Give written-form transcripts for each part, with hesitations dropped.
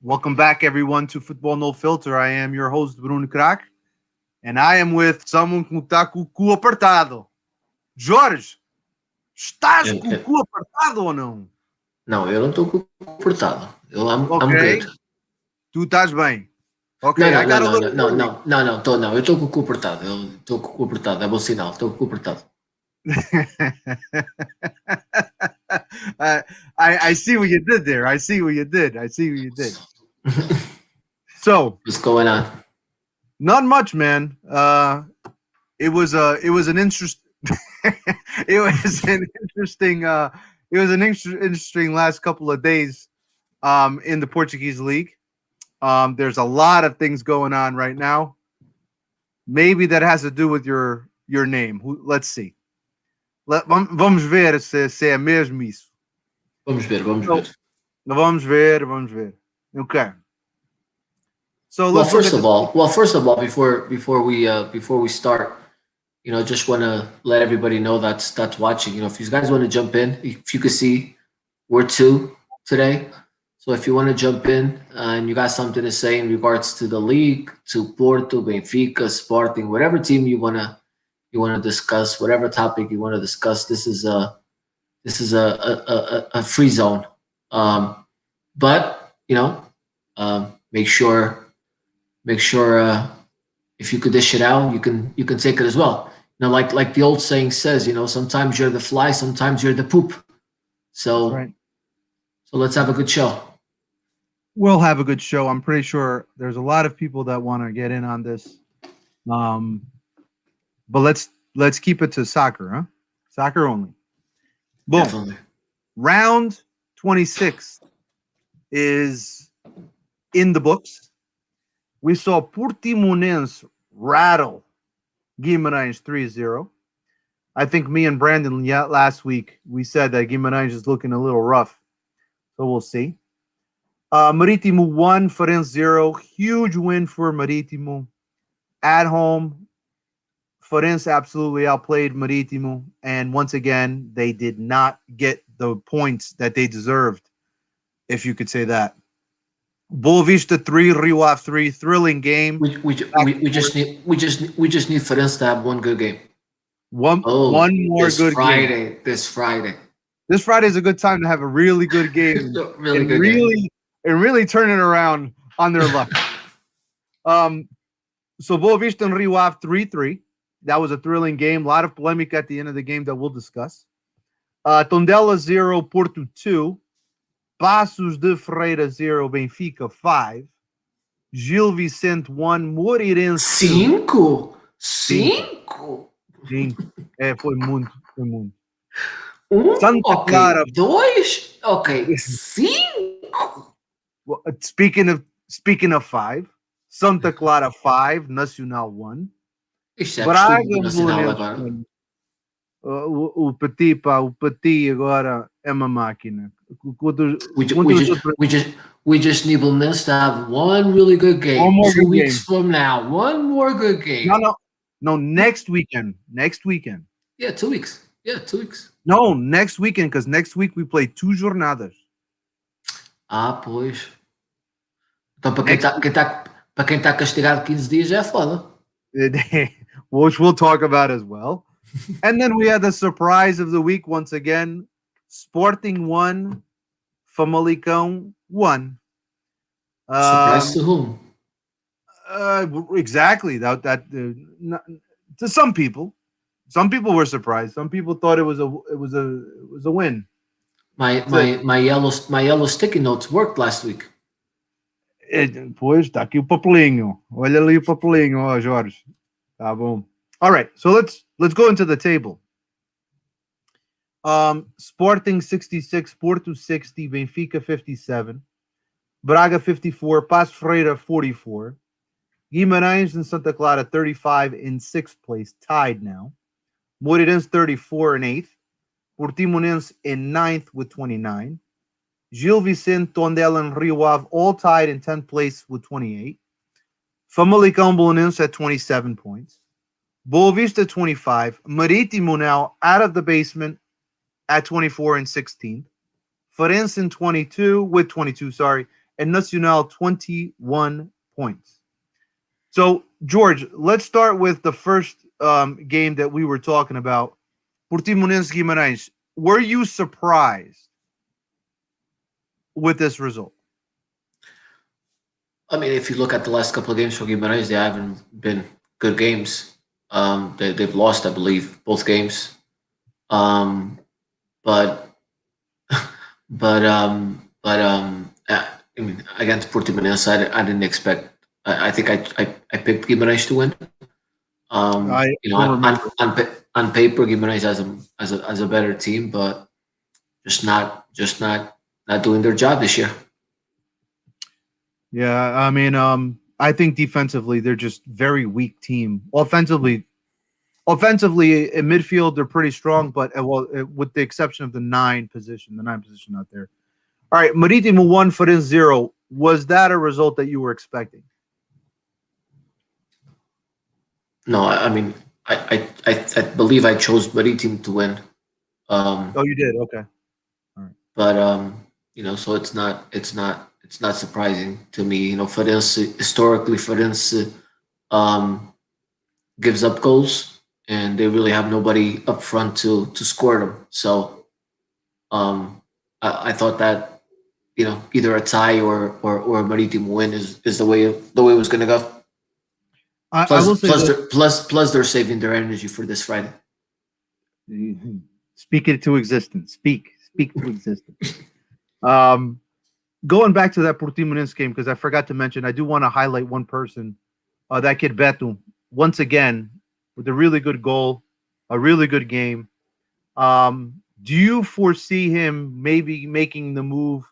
Welcome back, everyone, to Football No Filter. I am your host, Bruno Crack, and I am with someone que está com o cu apertado. Jorge, estás Eu- com o eu- cu apertado ou não? não, eu não estou comportado. I'm Ok, good. tu estás bem. Não, Ok, I não, não, got a não, little não, não, worried. não, não, não, não. Eu estou com o cu apertado. Eu estou com o cu apertado. É bom sinal. Estou com o cu apertado. I, I see what you did there. I see what you did. I see what you did. So, What's going on? not much, man. It was an interest. it was an interesting. It was an interesting last couple of days in the Portuguese league. There's a lot of things going on right now. Maybe that has to do with your name. Let's see. Vamos ver se é mesmo isso. Vamos ver, vamos So, ver. vamos ver, vamos ver. Okay. So Well, let's look at the. first of all, before we start, just want to let everybody know that's watching. If you guys want to jump in, if you could see, we're two today. So if you want to jump in and you got something to say in regards to the league, to Porto, Benfica, Sporting, whatever team you want to discuss, whatever topic you want to discuss, this is a free zone. But make sure if you could dish it out, you can take it as well. Like the old saying says, sometimes you're the fly, sometimes you're the poop. That's So right. so let's have a good show. We'll have a good show. I'm pretty sure there's a lot of people that want to get in on this. Um, but let's keep it to soccer, huh? Soccer only. Boom. Definitely. Round 26 is in the books. We saw Portimonense rattle Guimarães 3-0. I think me and Brandon last week we said that Guimarães is looking a little rough. So we'll see. Marítimo 1, Farense 0. Huge win for Marítimo. At home, Farense absolutely outplayed Marítimo. And once again, they did not get the points that they deserved, if you could say that. Boavista 3, Rio Ave 3. Thrilling game. We, we, ju- Back we and forth. just need we just need Ferenc to have one good game. One Oh, more this good game. Friday. This Friday. This Friday is a good time to have a really good game Really and good game. really turn it around on their luck. Um, so Boavista and Rio Ave 3-3. That was a thrilling game. A lot of polemic at the end of the game that we'll discuss. Tondela 0, Porto 2. Passos de Ferreira 0, Benfica 5. Gil Vicente 1, Moreirense 2. Cinco? 5. Cinco? Sim. Foi muito, foi muito. Santa Ok. Clara. Dois? Ok. Cinco? Well, speaking of 5, Santa Clara 5, Nacional 1. Isto é Braga costume do Nacional Belenenses agora. 1. O Petit, pá, o Petit agora é uma máquina. Contra We, ju- we os just outros, we just we just need Belenenses to have one really good one game. more Two good weeks game. from now, one more good game. No, next weekend. Next weekend. Yeah, 2 weeks. Yeah, 2 weeks. No, next weekend, because next week we play 2 jornadas. Ah, pois. Então Next para quem tá castigado 15 dias já é foda. which we'll talk about as well. And then we had the surprise of the week once again. Sporting 1, Famalicão 1. Surprise to whom? Exactly. To some people were surprised. Some people thought it was a win. My yellow sticky notes worked last week. Pois, está aqui o papelinho. Olha ali o papelinho, ó, Jorge. Tá bom. All right, so let's go into the table. Sporting 66, Porto 60, Benfica 57, Braga 54, Passo Ferreira 44, Guimarães and Santa Clara 35 in 6th place, tied now. Moreirense 34 in 8th, Portimonense in 9th with 29. Gil Vicente, Tondela, and Rio Ave all tied in 10th place with 28. Famalicão Belenenses at 27 points. Boavista 25. Marítimo now out of the basement at 24 and 16th. Farense in 22 with 22, sorry, and Nacional 21 points. So, George, let's start with the first game that we were talking about. Portimonense Guimarães. Were you surprised with this result? I mean, if you look at the last couple of games for Guimarães, they haven't been good games. They've lost, I believe, both games. But I mean, against Portimonense, I didn't expect. I think I picked Guimarães to win. I You know, don't remember. on paper, Guimarães has a better team, but just not doing their job this year. Yeah, I mean, I think defensively they're just very weak team. Offensively, in midfield they're pretty strong, but with the exception of the nine position out there. All right, Marítimo 1 Farense 0. Was that a result that you were expecting? No, I mean, I believe I chose Marítimo to win. Oh, you did. Okay. But you know, so it's not surprising to me. You know, Farense historically, Farense gives up goals, and they really have nobody up front to score them. So I thought that, you know, either a tie or a Marítimo win is the way it was going to go. I will say Plus they're saving their energy for this Friday. Speak it to existence. Speak to existence. Going back to that Portimonense game, because I forgot to mention, I do want to highlight one person, that kid Beto, once again with a really good goal, a really good game. Do you foresee him maybe making the move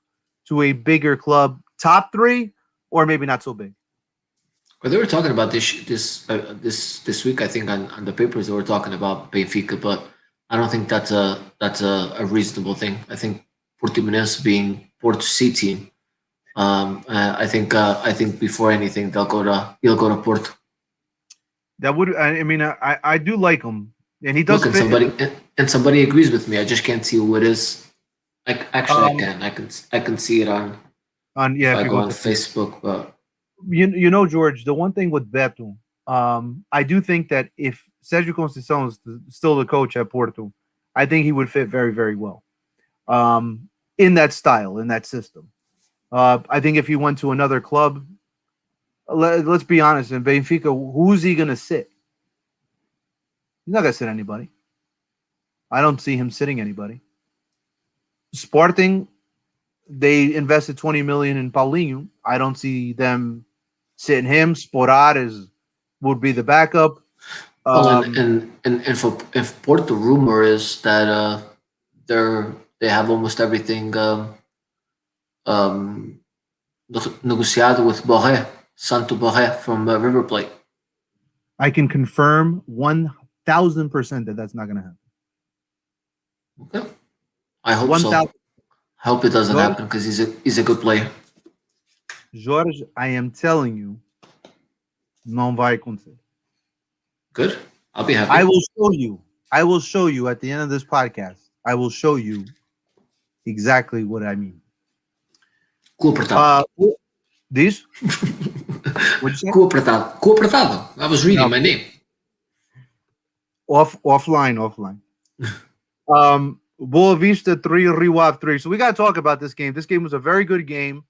to a bigger club, top three, or maybe not so big? Well, they were talking about this week. I think on the papers they were talking about Benfica, but I don't think that's a reasonable thing. I think Portimonense being Porto C team, I think before anything he'll go to Porto. That would, I mean, I do like him, and he does. Look, and somebody agrees with me. I just can't see who it is. Actually, I can see it on yeah. If I go on Facebook, but you know, George, the one thing with Beto, I do think that if Sergio Conceição is still the coach at Porto, I think he would fit very, very well in that style, in that system. I think if he went to another club, let's be honest, in Benfica, who's he going to sit? He's not going to sit anybody. I don't see him sitting anybody. Sporting, they invested 20 million in Paulinho. I don't see them sitting him. Sporar would be the backup. And for Porto, rumor is that they have almost everything negociado with Borré, Santo Borré from River Plate. I can confirm 1,000% that that's not going to happen. Okay, I hope so. I hope it doesn't happen because he's a good player. Jorge, I am telling you, não vai acontecer. Good. I'll be happy. I will show you at the end of this podcast. I will show you exactly what I mean. Cu apertado. This? What'd you say? Cu apertado. Cu apertado. I was reading my name. Offline. Boa Vista 3, Rio Ave 3. So we got to talk about this game. This game was a very good game.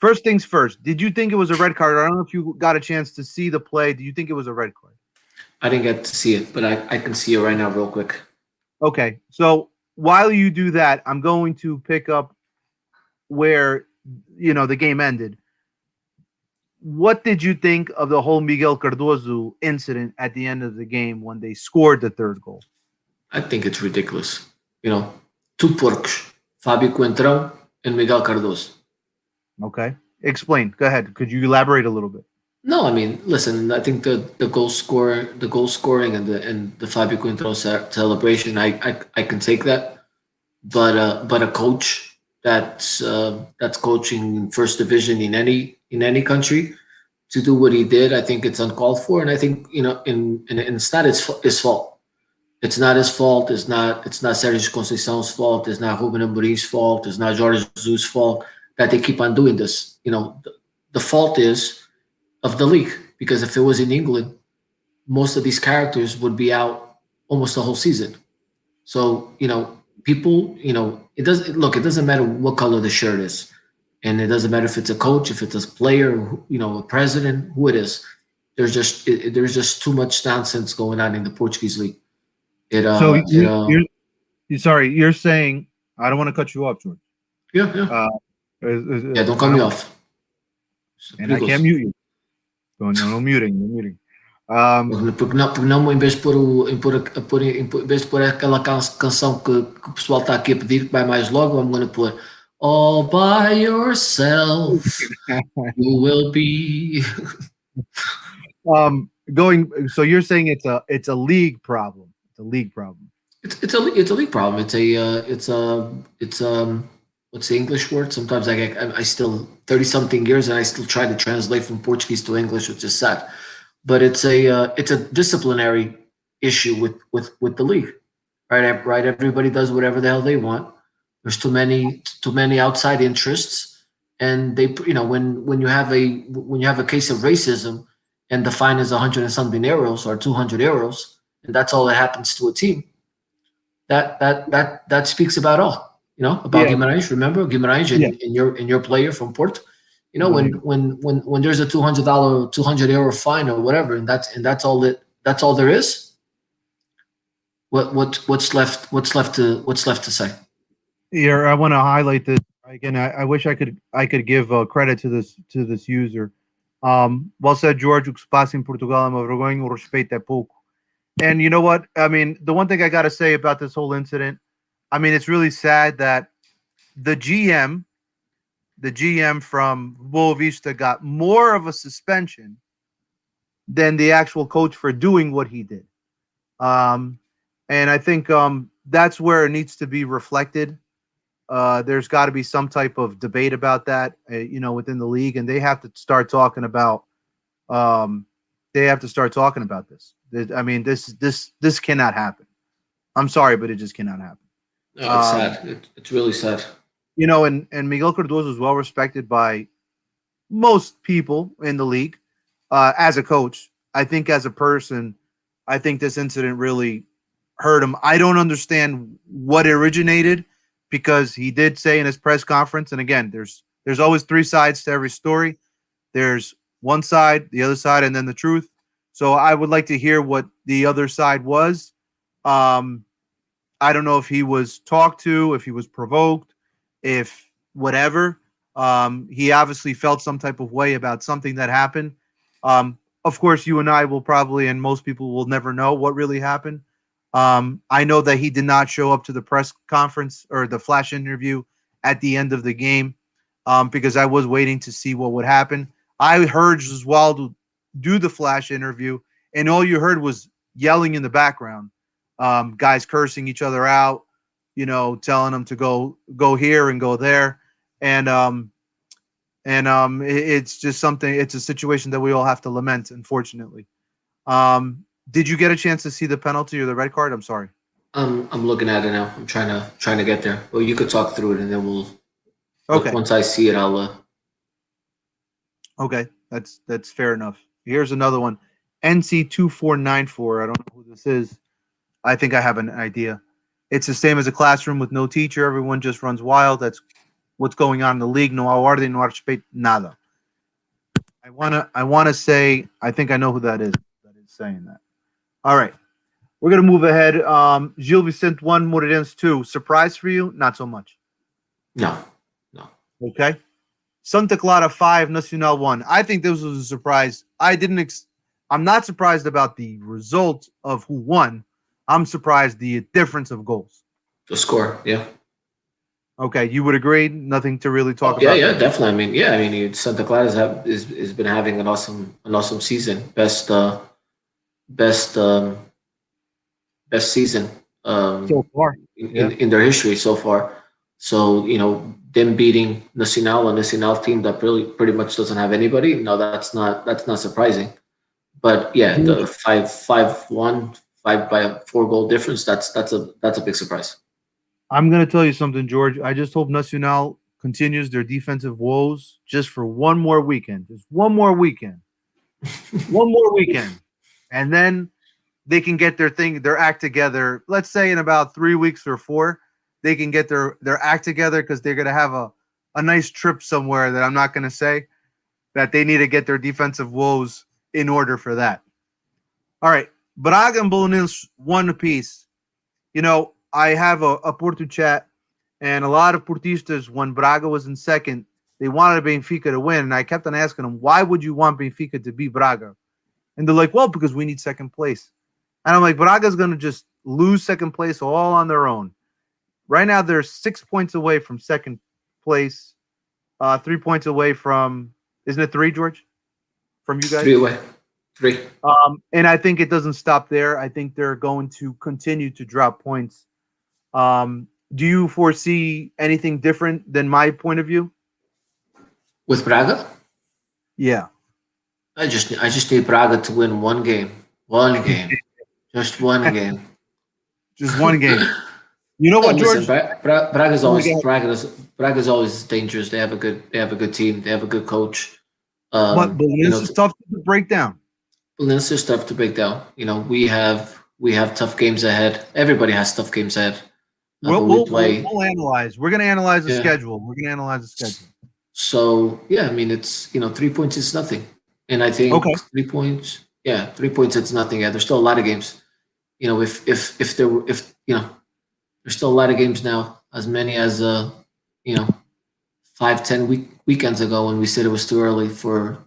First things first, did you think it was a red card? I don't know if you got a chance to see the play. Do you think it was a red card? I didn't get to see it, but I can see it right now real quick. Okay. So while you do that, I'm going to pick up where, the game ended. What did you think of the whole Miguel Cardoso incident at the end of the game when they scored the third goal? I think it's ridiculous. Two porcos, Fábio Coentrão and Miguel Cardoso. Okay. Explain. Go ahead. Could you elaborate a little bit? No, I mean, listen, I think the goal scoring and the Fábio Coentrão celebration, I can take that. But a coach that's coaching in first division in any country to do what he did, I think it's uncalled for. And I think, it's not his fault. It's not his fault. It's not Sérgio Conceição's fault. It's not Ruben Amorim's fault. It's not Jorge Jesus' fault. that they keep on doing this. The fault is of the league, because if it was in England, most of these characters would be out almost the whole season. So, people, it doesn't look, it doesn't matter what color the shirt is. And it doesn't matter if it's a coach, if it's a player, a president, who it is. There's just too much nonsense going on in the Portuguese league. So sorry, you're saying, I don't want to cut you off, George. Yeah, yeah. Yeah, don't cut me off. And I can't mute you. No muting, no muting. Porque não, em vez de em vez de pôr aquela canção que o pessoal está aqui a pedir, que vai mais logo, I'm going to put all by yourself you will be. So you're saying it's a league problem. It's a league problem. It's a league problem. It's what's the English word? Sometimes I still 30-something years and I still try to translate from Portuguese to English, which is sad. But it's a disciplinary issue with the league, right? Right. Everybody does whatever the hell they want. There's too many outside interests, and they, when you have a case of racism, and the fine is 100 and something euros or 200 euros, and that's all that happens to a team. That speaks about all, about Guimarães. Remember Guimarães and your player from Porto. When there's a $200 200 euro fine or whatever, and that's all there is. What's left to say? Here, I want to highlight this again. I wish I could give credit to this user. Well said, George. O que se passa em Portugal é uma vergonha. O respeito é pouco. And you know what? I mean, the one thing I got to say about this whole incident, I mean, it's really sad that the GM from Boa Vista got more of a suspension than the actual coach for doing what he did. And I think that's where it needs to be reflected. There's got to be some type of debate about that, within the league, and they have to start talking about. They have to start talking about this. I mean, this cannot happen. I'm sorry, but it just cannot happen. No, it's sad. It's really sad. And Miguel Cardoso is well respected by most people in the league as a coach. I think as a person, I think this incident really hurt him. I don't understand what originated, because he did say in his press conference, and again, there's always three sides to every story. There's one side, the other side, and then the truth. So I would like to hear what the other side was. I don't know if he was talked to, if he was provoked, if whatever. He obviously felt some type of way about something that happened. Of course, you and I will probably, and most people will never know what really happened. I know that he did not show up to the press conference or the flash interview at the end of the game, because I was waiting to see what would happen. I heard Oswaldo do the flash interview, and all you heard was yelling in the background, guys cursing each other out, telling them to go here and go there, and it's just something. It's a situation that we all have to lament, unfortunately. Did you get a chance to see the penalty or the red card? I'm sorry. I'm looking at it now. I'm trying to get there. Well, you could talk through it, and then we'll. Okay. Once I see it, I'll. Okay, that's fair enough. Here's another one. NC2494. I don't know who this is. I think I have an idea. It's the same as a classroom with no teacher. Everyone just runs wild. That's what's going on in the league. No ordem, no respeito, nada. I wanna say, I think I know who that is saying that. All right. We're gonna move ahead. Gil Vicente 1, Moreirense 2. Surprise for you? Not so much. No. Okay. Santa Clara 5, Nacional 1. I think this was a surprise. I'm not surprised about the result of who won. I'm surprised the difference of goals. The score, yeah. Okay, you would agree? Nothing to really talk about. Yeah, definitely. I mean, Santa Clara has been having an awesome season. Best season so far in their history so far. So them beating Nacional, a Nacional team that pretty much doesn't have anybody. No, that's not surprising. But yeah, the 5-1, 5 by a 4-goal difference. That's a big surprise. I'm gonna tell you something, George. I just hope Nacional continues their defensive woes just for one more weekend. Just one more weekend. One more weekend. And then they can get their act together. Let's say in about 3 weeks or 4, they can get their act together because they're gonna have a nice trip somewhere that I'm not gonna say, that they need to get their defensive woes in order for that. All right. Braga and Belenenses one apiece. You know, I have a Porto chat, and a lot of Portistas, when Braga was in second, they wanted Benfica to win. And I kept on asking them, why would you want Benfica to beat Braga? And they're like, well, because we need second place. And I'm like, Braga's going to just lose second place all on their own. Right now, they're 6 points away from second place, 3 points away from, isn't it 3, George? From you guys? 3 away. 3. And I think it doesn't stop there. I think they're going to continue to drop points. Do you foresee anything different than my point of view? With Braga? Yeah. I just need Braga to win one game. One game. Just one game. Just one game. You know what, George? Listen, Braga's always dangerous. They have a good team. They have a good coach. But this is tough to break down. This is tough to break down. You know, we have tough games ahead. Everybody has tough games ahead. We'll analyze. We're going to analyze the schedule. We're going to analyze the schedule. So yeah, I mean, it's 3 points is nothing, and I think 3 points. Yeah, 3 points it's nothing. Yeah, there's still a lot of games. You know, if there's still a lot of games now, as many as 5-10 weekends ago when we said it was too early for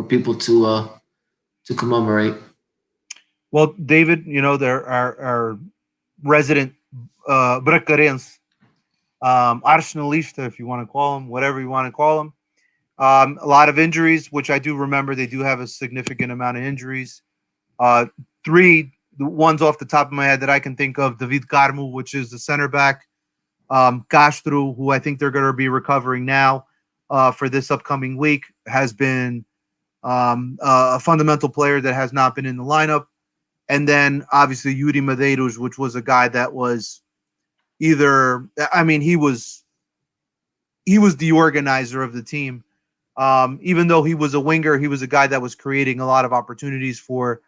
people to commemorate. Well, David, there our resident Bracarense, Arsenalista, if you want to call him, whatever you want to call him. A lot of injuries, which I do remember. They do have a significant amount of injuries. 3, the ones off the top of my head that I can think of: David Carmo, which is the center back; Castro, who I think they're going to be recovering now for this upcoming week, has been a fundamental player that has not been in the lineup. And then obviously Yuri Medeiros, which was a guy that was he was the organizer of the team. Even though he was a winger, he was a guy that was creating a lot of opportunities for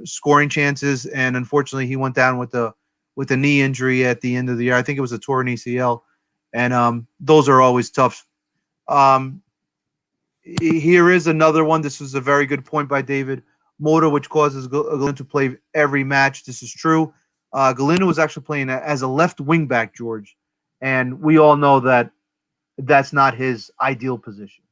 scoring chances. And unfortunately, he went down with a knee injury at the end of the year. I think it was a torn ACL, and those are always tough. Here is another one. This was a very good point by David. Mota, which causes Galindo to play every match. This is true. Galindo was actually playing as a left wing back, George, and we all know that that's not his ideal position.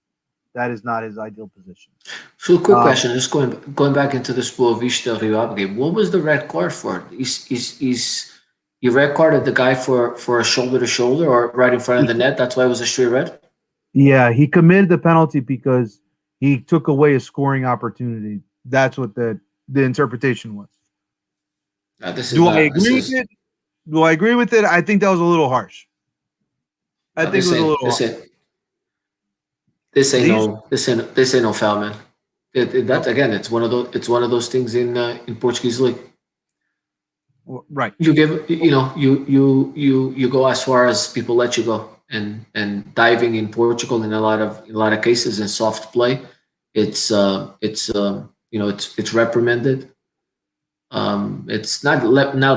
That is not his ideal position. So, quick question: just going back into the Boavista Rio game, what was the red card for? Is you red carded the guy for a shoulder to shoulder or right in front of the net? That's why it was a straight red. Yeah, he committed the penalty because he took away a scoring opportunity. That's what the interpretation was. Do I agree with it? Do I agree with it? I think that was a little harsh. I think it was a little harsh. This ain't no foul, man. Again, it's one of those things in Portuguese league. Right. You give you go as far as people let you go, and diving in Portugal in a lot of cases in soft play, it's reprimanded. It's not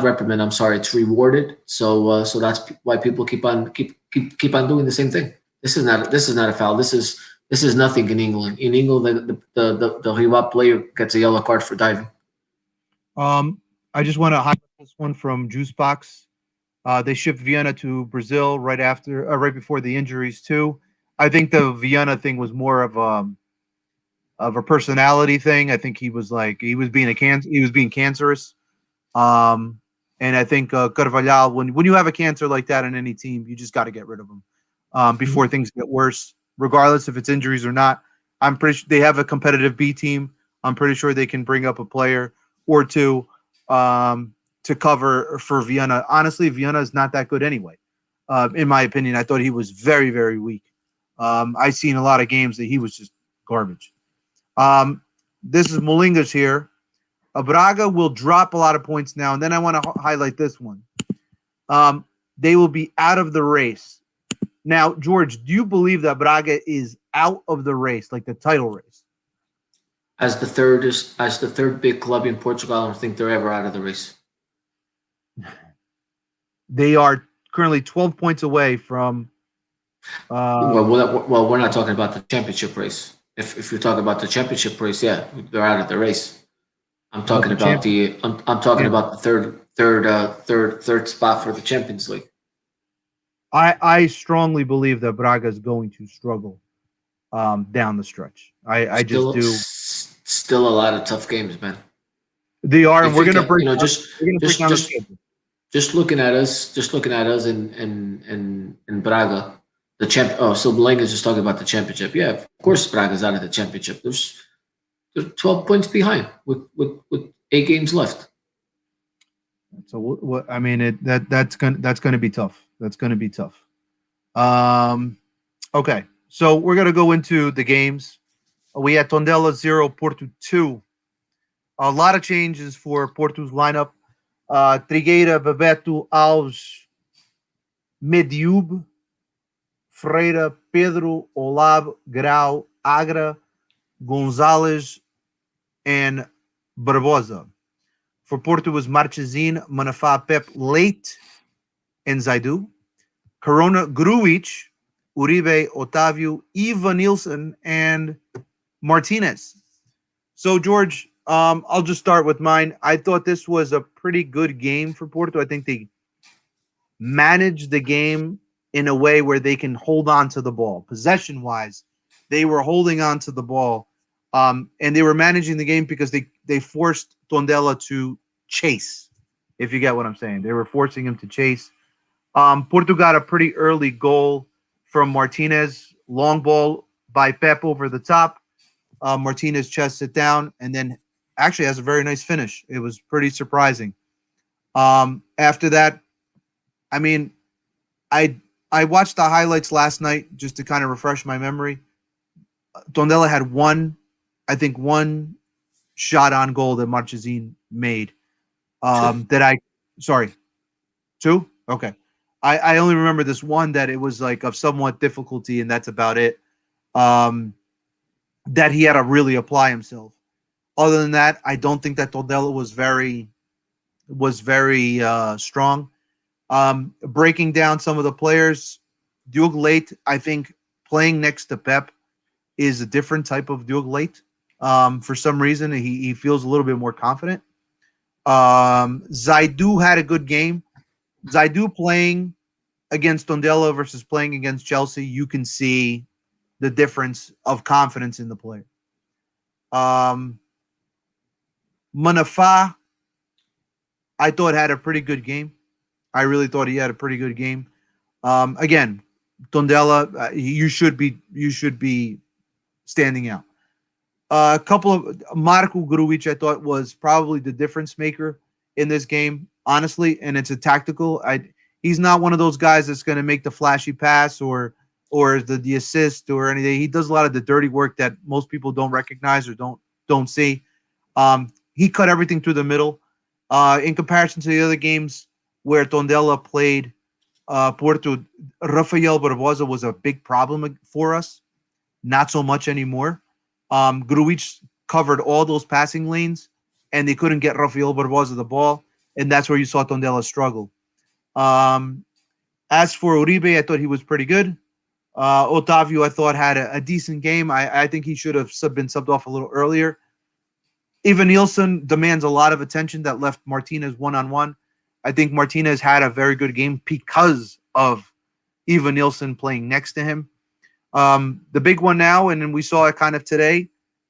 reprimand. I'm sorry. It's rewarded. So that's why people keep on doing the same thing. This is not a foul. This is nothing in England. In England, the Rival player gets a yellow card for diving. I just want to highlight this one from Juicebox. They shipped Viana to Brazil right before the injuries too. I think the Viana thing was more of a personality thing. I think he was being cancerous. And I think Carvalhal, when you have a cancer like that in any team, you just got to get rid of him before things get worse, regardless if it's injuries or not. I'm pretty sure they have a competitive B team. I'm pretty sure they can bring up a player or two to cover for Viana. Honestly, Viana is not that good anyway. In my opinion, I thought he was very, very weak. I've seen a lot of games that he was just garbage. This is Molingas here. Braga will drop a lot of points now, and then I want to highlight this one. They will be out of the race. Now, George, do you believe that Braga is out of the race, like the title race? As the third big club in Portugal, I don't think they're ever out of the race. They are currently 12 points away from. Well, we're not talking about the championship race. If you're talking about the championship race, yeah, they're out of the race. I'm talking the about I'm talking champ- about the third spot for the Champions League. I strongly believe that Braga is going to struggle down the stretch. I just do. Still a lot of tough games, man. They are, and If we're you going to can, break. you know, We're going to break down the schedule. just looking at us in Braga, the champ. Oh, so Malenga is just talking about the championship. Yeah, of course, Braga's out of the championship. They're 12 points behind with 8 games left. So what I mean, that's gonna be tough. That's gonna be tough. Okay, so we're gonna go into the games. We had Tondela 0, Porto 2. A lot of changes for Porto's lineup. Trigueira, Bebeto, Alves, Mediub, Freira, Pedro, Olab, Grau, Agra, Gonzalez, and Barbosa. For Porto was Marchesin, Manafá, Pep, Late, and Zaidu. Corona, Grujic, Uribe, Otavio, Evanilson, and Martinez. So, George, I'll just start with mine. I thought this was a pretty good game for Porto. I think they managed the game in a way where they can hold on to the ball. Possession-wise, they were holding on to the ball, and they were managing the game because they forced Tondela to chase, if you get what I'm saying. They were forcing him to chase. Porto got a pretty early goal from Martinez, long ball by Pep over the top. Martinez chests it down and then actually has a very nice finish. It was pretty surprising. After that, I mean, I watched the highlights last night just to kind of refresh my memory. Tondela had one shot on goal that Marchesin made. Sorry, two? Okay. I only remember this one that it was like of somewhat difficulty, and that's about it. That he had to really apply himself. Other than that, I don't think that Tondela was very strong. Breaking down some of the players, Diogo Leite, I think playing next to Pep is a different type of Diogo Leite. For some reason, he feels a little bit more confident. Zaidu had a good game. Zaidu playing against Tondela versus playing against Chelsea, you can see the difference of confidence in the player. Manafá, I thought had a pretty good game. I really thought he had a pretty good game. Again, Tondela, you should be standing out. A couple of Marco Grujic, I thought was probably the difference maker in this game, honestly, and it's a tactical. He's not one of those guys that's going to make the flashy pass or the assist or anything. He does a lot of the dirty work that most people don't recognize or don't see. He cut everything through the middle. In comparison to the other games where Tondela played Porto, Rafael Barbosa was a big problem for us. Not so much anymore. Grujic covered all those passing lanes, and they couldn't get Rafael Barbosa the ball, and that's where you saw Tondela struggle. As for Uribe, I thought he was pretty good. Otavio, I thought, had a decent game. I think he should have been subbed off a little earlier. Evanilson demands a lot of attention that left Martinez one-on-one. I think Martinez had a very good game because of Evanilson playing next to him. The big one now, and then we saw it kind of today,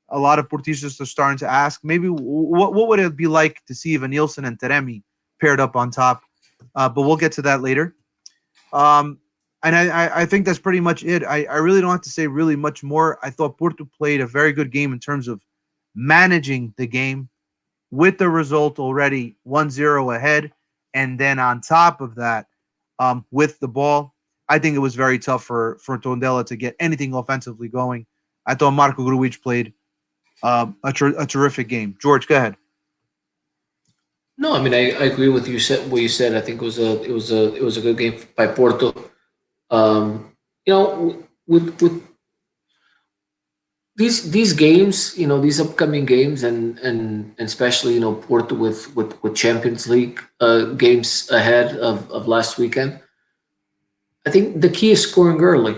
a lot of Portistas are starting to ask, maybe what would it be like to see Evanilson and Taremi paired up on top? But we'll get to that later. And I think that's pretty much it. I really don't have to say really much more. I thought Porto played a very good game in terms of managing the game with the result already 1-0 ahead. And then on top of that, with the ball, I think it was very tough for Tondela to get anything offensively going. I thought Marco Grujic played a terrific game. George, go ahead. No, I mean I agree with you. Said what you said. I think it was a good game by Porto. with these games, these upcoming games, and especially Porto with Champions League games ahead of last weekend. I think the key is scoring early.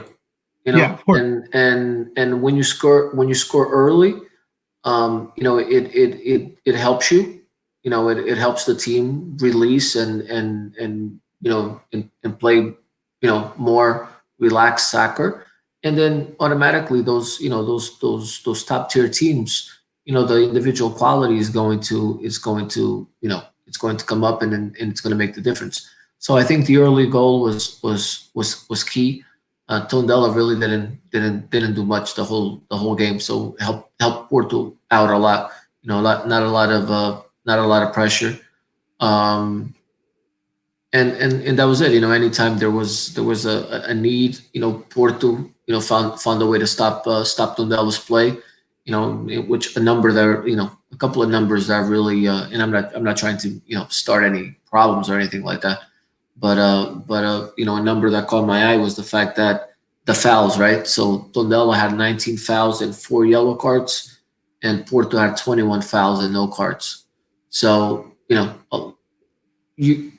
Yeah, of course. And when you score early, it helps you. It helps the team release and play more relaxed soccer, and then automatically those top tier teams, the individual quality is going to come up, and it's going to make the difference. So I think the early goal was key. Tondela really didn't do much the whole game, so helped Porto out a lot. Not a lot of pressure, and that was it. Anytime there was a need, Porto found a way to stop Tondela's play. Which a couple of numbers that really, and I'm not trying to start any problems or anything like that. But a number that caught my eye was the fact that the fouls, right? So Tondela had 19 fouls and 4 yellow cards, and Porto had 21 fouls and no cards. So you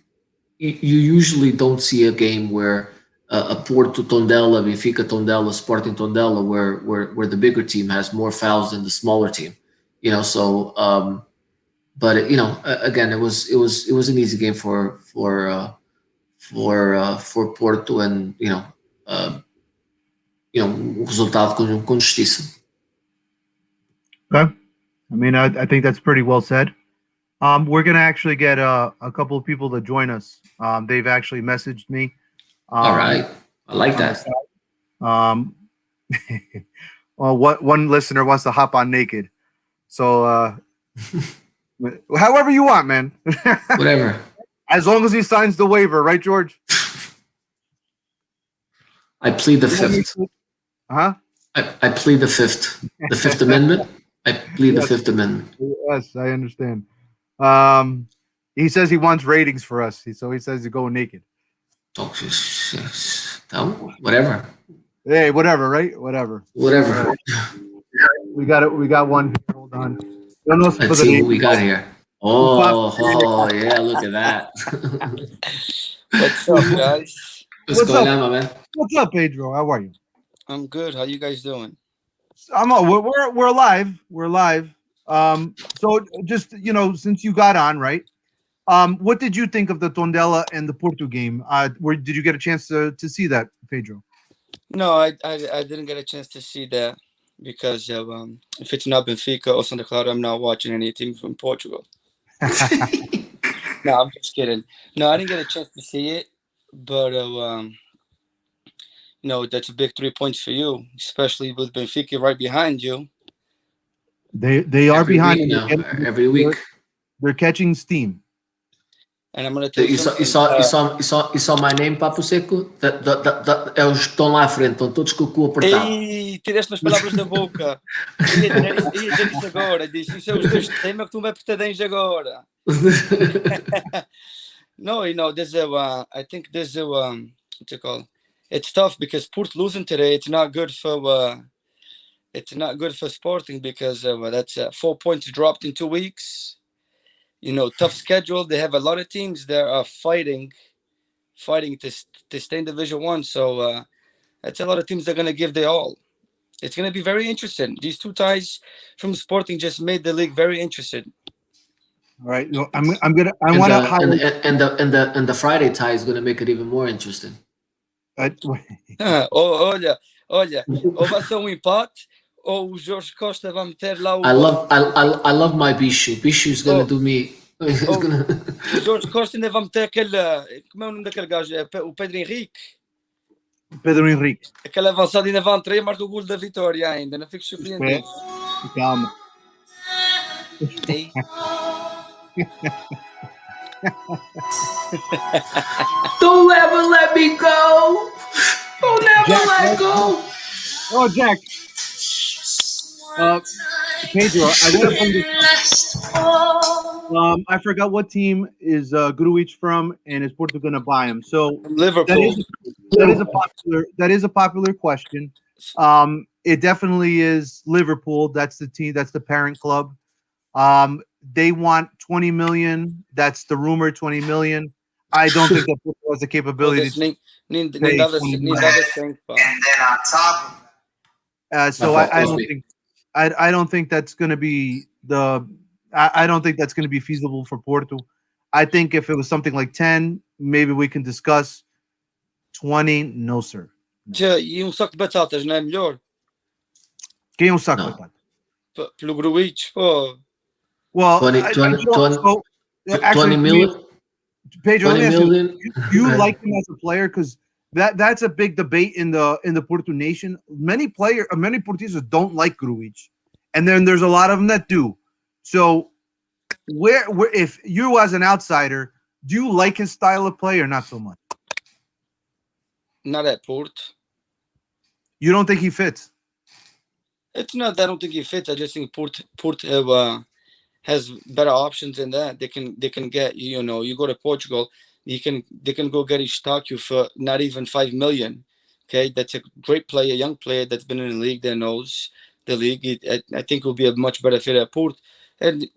usually don't see a game where a Porto Tondela, Benfica Tondela, Sporting Tondela, where the bigger team has more fouls than the smaller team. So but again, it was an easy game for Porto, and resultado com justiça. Okay. I mean, I think that's pretty well said. We're gonna actually get a couple of people to join us. They've actually messaged me. All right, I like that. Well, one listener wants to hop on naked, so however you want, man. Whatever. As long as he signs the waiver, right, George? I plead the fifth. Huh? I plead the fifth. The Fifth Amendment. I plead the Fifth Amendment. Yes, I understand. He says he wants ratings for us, so he says to go naked. Oh, no, whatever. Hey, whatever, right? Whatever. Whatever. We got it. We got one. Hold on. Let's see what we got here. Oh, yeah, look at that. What's up, guys? What's going on, man? What's up, Pedro? How are you? I'm good. How you guys doing? We're alive. We're alive. So just since you got on, right? What did you think of the Tondela and the Porto game? Did you get a chance to see that, Pedro? No, I didn't get a chance to see that because of if it's not Benfica or Santa Clara, I'm not watching any team from Portugal. No, I'm just kidding. No, I didn't get a chance to see it, but that's a big 3 points for you, especially with Benfica right behind you. They are Every behind week now. Every week. They're catching steam. And I'm gonna tell you something. You saw my name, Papo Seco? Eles estão lá à frente, estão todos com o cu apertado. Ei, tiraste as palavras da boca. Ia dizer isso agora. Disse, isso é os teus temas que tu me apertadens agora. No, there's I think there's what's it called? It's tough because Port losing today. It's not good for Sporting because that's 4 points dropped in 2 weeks. Tough schedule. They have a lot of teams that are fighting to stay in Division 1. So that's a lot of teams that are going to give their all. It's going to be very interesting. These 2 ties from Sporting just made the league very interesting. All right. I want to highlight. And the Friday tie is going to make it even more interesting. Olha, ou vai ser empate, ou o Jorge Costa vai meter lá o... I love my Bishu. Bishu is going to do me. O Jorge Costa ainda vai meter aquele... Como é o nome daquele gajo? O Pedro Henrique. Pedro Henrique. Aquele avançado ainda vai entrar e marca o golo da vitória ainda. Não fico surpreendido. Calma. Don't ever let me go. Don't ever let go. Oh, Jack. Pedro, I want to bring this. I forgot what team is Grujic from, and is Porto going to buy him? So From that Liverpool. is a popular question. It definitely is Liverpool. That's the team. That's the parent club. They want 20 million. That's the rumor. 20 million. I don't think that Porto has the capability Foda-se, to nem pay dava 20 nem million. dava 100, pá. And then on top of So My fault, I was don't me. think I don't think that's going to be I don't think that's going to be feasible for Porto. I think if it was something like 10, maybe we can discuss. 20, no sir. Tchê, e saco de batatas, não é melhor? Quem é um saco Não. de batata? Pelo Gruitch, pô. Well, 20 so, 20 actually, million. Pedro, let 20 me ask you, million. do you like him as a player? Because that's a big debate in the Porto nation. Many Portuguese don't like Grujic, and then there's a lot of them that do. So, where if you as an outsider, do you like his style of play or not so much? Not at Porto. You don't think he fits? It's not that I don't think he fits. I just think Porto has better options than that. They can get, you know, you go to Portugal, they can go get Eustáquio for not even 5 million. Okay, that's a great player, young player that's been in the league that knows the league. I think will be a much better fit at Porto. And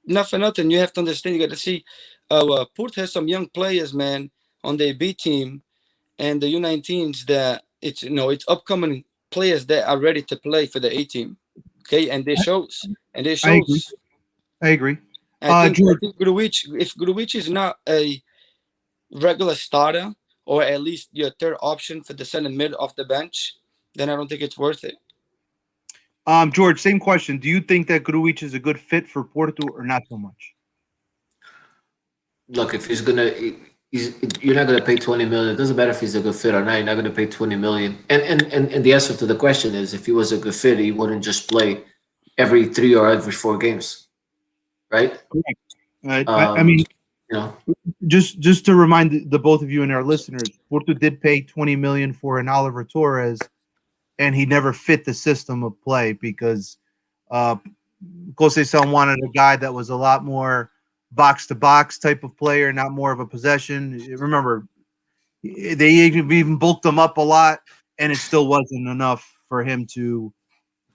not for nothing, you have to understand. You got to see, Porto has some young players, man, on their B team and the U19s that it's upcoming players that are ready to play for the A team. Okay, and they shows. I agree. I think George, Grujic, if Grujic is not a regular starter or at least your third option for the center mid off the bench, then I don't think it's worth it. George, same question. Do you think that Grujic is a good fit for Porto or not so much? Look, if you're not gonna pay 20 million. It doesn't matter if he's a good fit or not. You're not gonna pay 20 million. And the answer to the question is, if he was a good fit, he wouldn't just play every 3 or every 4 games, right? Correct. I mean, you know, just to remind the both of you and our listeners, Porto did pay 20 million for an Oliver Torres, and he never fit the system of play because Conceição wanted a guy that was a lot more box to box type of player, not more of a possession. Remember, they even bulked him up a lot, and it still wasn't enough for him to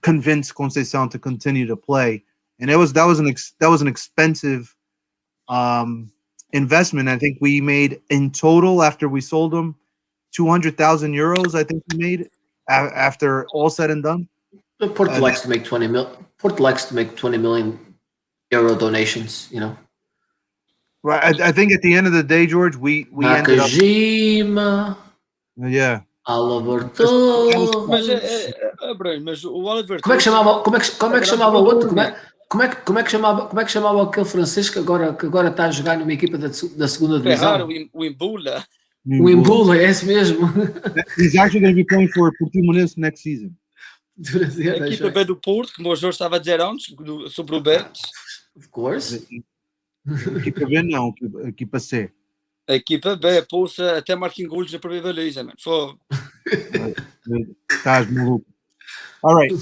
convince Conceição to continue to play. And that was an expensive investment. I think we made in total after we sold him 200,000 euros. I think we made after all said and done. Porto likes to make 20 million. Porto likes to make 20 million euro donations. You know. Right. I think at the end of the day, George, we ended up. Nakajima, Yeah. Oliver Torres. Mas o Oliver Como é que chamava o outro? Como é que chamava aquele francês que agora está a jogar numa equipa da segunda divisão? O Imbula. O Imbula, é esse mesmo. He's actually going to be playing for Portimonense next season. A equipa B do Porto, como o Jorge estava a dizer antes, sobre o Betis. Of course. Equipa B não, equipa C. A equipa B, pulsa até marquem golos na primeira baliza, man. Estás maluco. All right.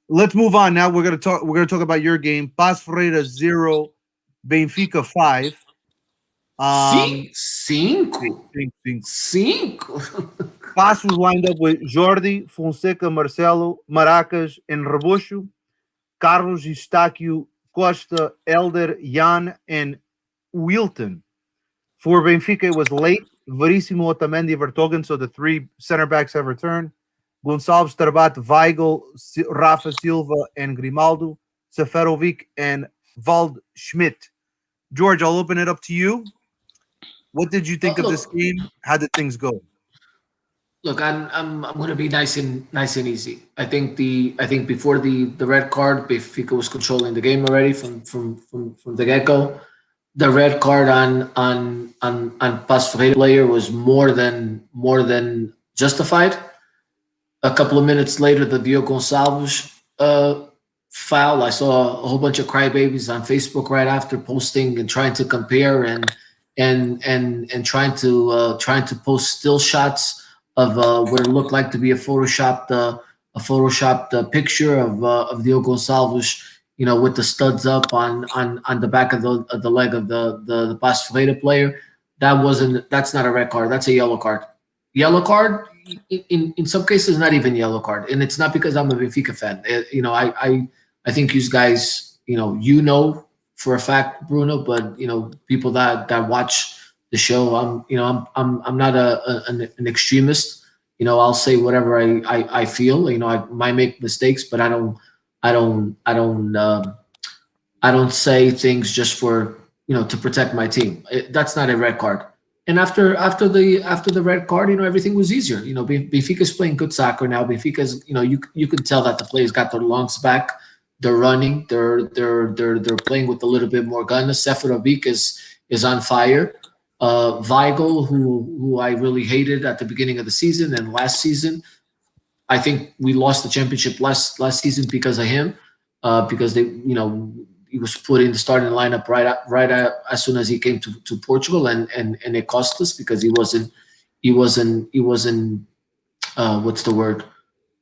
Let's move on now. We're gonna talk about your game. Paços Ferreira 0, Benfica 5. 5. Passos lined up with Jordi, Fonseca, Marcelo, Maracas, and Rebocho, Carlos, Eustáquio, Costa, Elder, Jan, and Wilton. For Benfica, it was late. Verissimo, Otamendi, Vertonghen, so the 3 center backs have returned. Gonçalves, Tarbat, Weigl, Rafa Silva, and Grimaldo, Seferovic, and Wald Schmidt. George, I'll open it up to you. What did you think of this game? How did things go? Look, I'm going to be nice and easy. I think before the red card, Benfica was controlling the game already from the get go. The red card on Paços Ferreira player was more than justified. A couple of minutes later, the Diogo Gonçalves foul. I saw a whole bunch of crybabies on Facebook right after posting and trying to compare and trying to post still shots of what it looked like to be a photoshopped picture of Diogo Gonçalves with the studs up on the back of the leg of the Paços Ferreira player. That's not a red card. That's a yellow card. Yellow card in some cases, not even yellow card, and it's not because I'm a Benfica fan. I think you guys, for a fact, Bruno, but people that watch the show, I'm not an extremist. I'll say whatever I feel. I might make mistakes, but I don't say things just for to protect my team. That's not a red card. And after the red card, everything was easier. Benfica's playing good soccer now. Benfica's, you can tell that the players got their lungs back. They're running. They're playing with a little bit more gun. Seferovic is on fire. Weigl, who I really hated at the beginning of the season and last season, I think we lost the championship last season because of him. Because he was put in the starting lineup right as soon as he came to Portugal, and it cost us because he wasn't what's the word?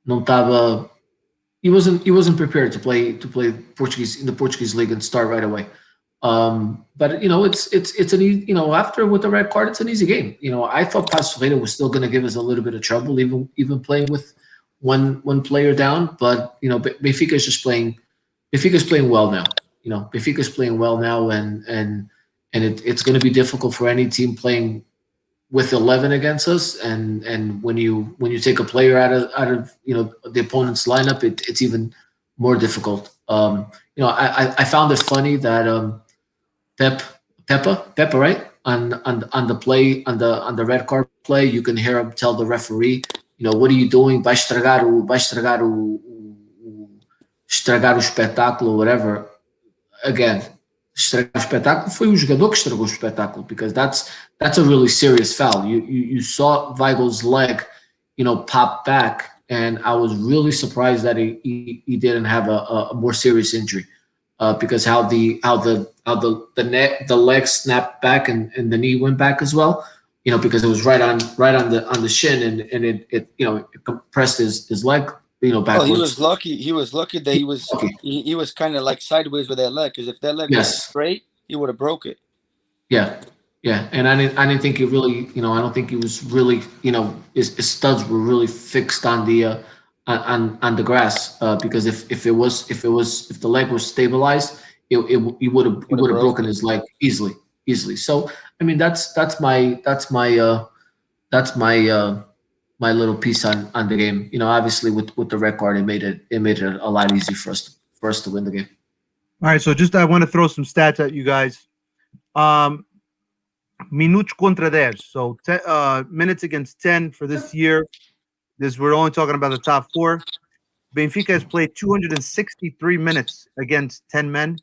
Não estava. He wasn't prepared to play Portuguese in the Portuguese league and start right away. But it's an easy, after with the red card, it's an easy game. I thought Paços Ferreira was still going to give us a little bit of trouble, even playing with one player down. But Benfica is just playing. Benfica's playing well now. Benfica's playing well now, and it's going to be difficult for any team playing with 11 against us. And when you take a player out of the opponent's lineup, it's even more difficult. I found it funny that Pepa, right, on the play on the red card play, you can hear him tell the referee, what are you doing? Vai estragar o espetáculo, whatever. Again, estragar o espetáculo foi o jogador que estragou o espetáculo, because that's a really serious foul. You saw Weigl's leg, pop back, and I was really surprised that he didn't have a more serious injury, because how the leg snapped back and the knee went back as well. Because it was right on the shin, and it compressed his leg. Backwards. Oh, he was lucky that he was kind of like sideways with that leg, because if that leg was straight, he would have broke it. Yeah, and I didn't think he really, I don't think he was really, his studs were really fixed on the grass, because if the leg was stabilized, he would have broken his leg easily. So I mean that's my little piece on the game. Obviously with the red card, it made it a lot easier for us to win the game. All right, so I want to throw some stats at you guys. Minutos contra 10. So minutes against 10 for this year. We're only talking about the top four. Benfica has played 263 minutes against 10 men.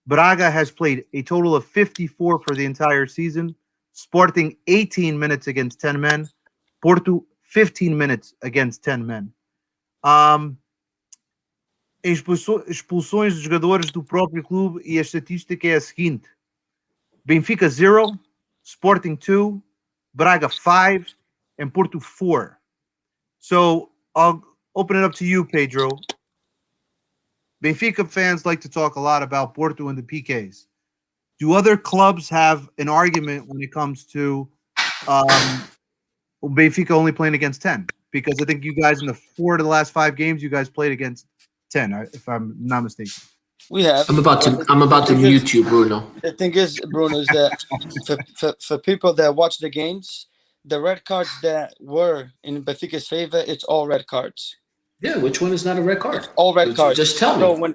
Braga has played a total of 54 for the entire season. Sporting 18 minutes against 10 men. Porto 15 minutes against 10 men. Expulsões de jogadores do próprio clube, e a estatística é a seguinte: Benfica 0, Sporting 2, Braga 5, and Porto 4. So I'll open it up to you, Pedro. Benfica fans like to talk a lot about Porto and the PKs. Do other clubs have an argument when it comes to Benfica only playing against 10? Because I think you guys in the 4 of the last 5 games, you guys played against 10, if I'm not mistaken. We have. I'm about to mute you, Bruno. The thing is, Bruno, is that for people that watch the games, the red cards that were in Benfica's favor, it's all red cards. Yeah, which one is not a red card? All red cards. Just tell me.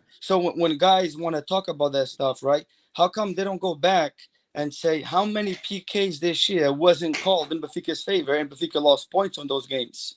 When guys want to talk about that stuff, right? How come they don't go back and say how many PKs this year wasn't called in Benfica's favor and Benfica lost points on those games?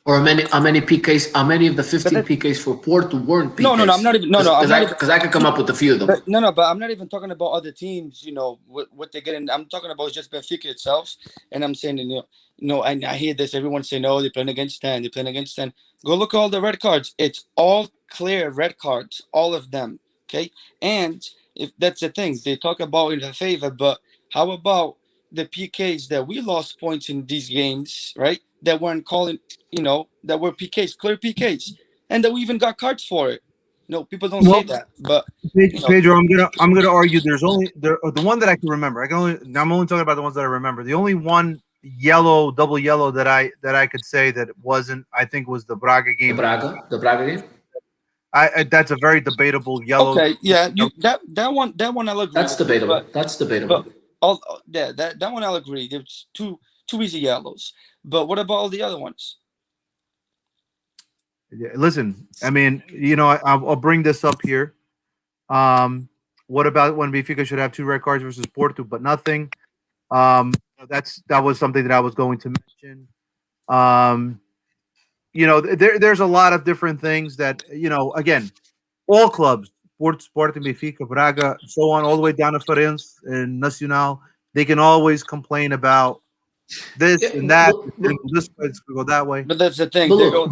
Or how many PKs? How many of the 15 PKs for Porto weren't PKs? No, I'm not even. Because I could come up with a few of them. But I'm not even talking about other teams. What they get in. I'm talking about just Benfica itself, and I'm saying, and I hear this. Everyone say, no, they're playing against 10. They're playing against 10. Go look at all the red cards. It's all clear red cards, all of them. Okay, and if that's the thing, they talk about in their favor, but how about the PKs that we lost points in these games, right? That weren't calling, that were PKs, clear PKs, and that we even got cards for it. No, people don't say Well, that, but Pedro, I'm gonna argue. There's only the one that I can remember. I'm only talking about the ones that I remember. The only one double yellow that I could say that wasn't, I think, was the Braga The game. Braga game. That's a very debatable yellow. okay, yeah, that one I'll agree. That's with you, debatable. but That's debatable. that one I'll agree. There's two easy yellows. But what about all the other ones? Yeah, listen, I mean, I'll bring this up here. What about when Benfica should have 2 red cards versus Porto, but nothing? That was something that I was going to mention. There's a lot of different things that, again, all clubs, Sporting, Benfica, Braga, so on, all the way down to Farense and Nacional, they can always complain about this Yeah, and that. but- This it's going to go that way. But that's the thing. But They look,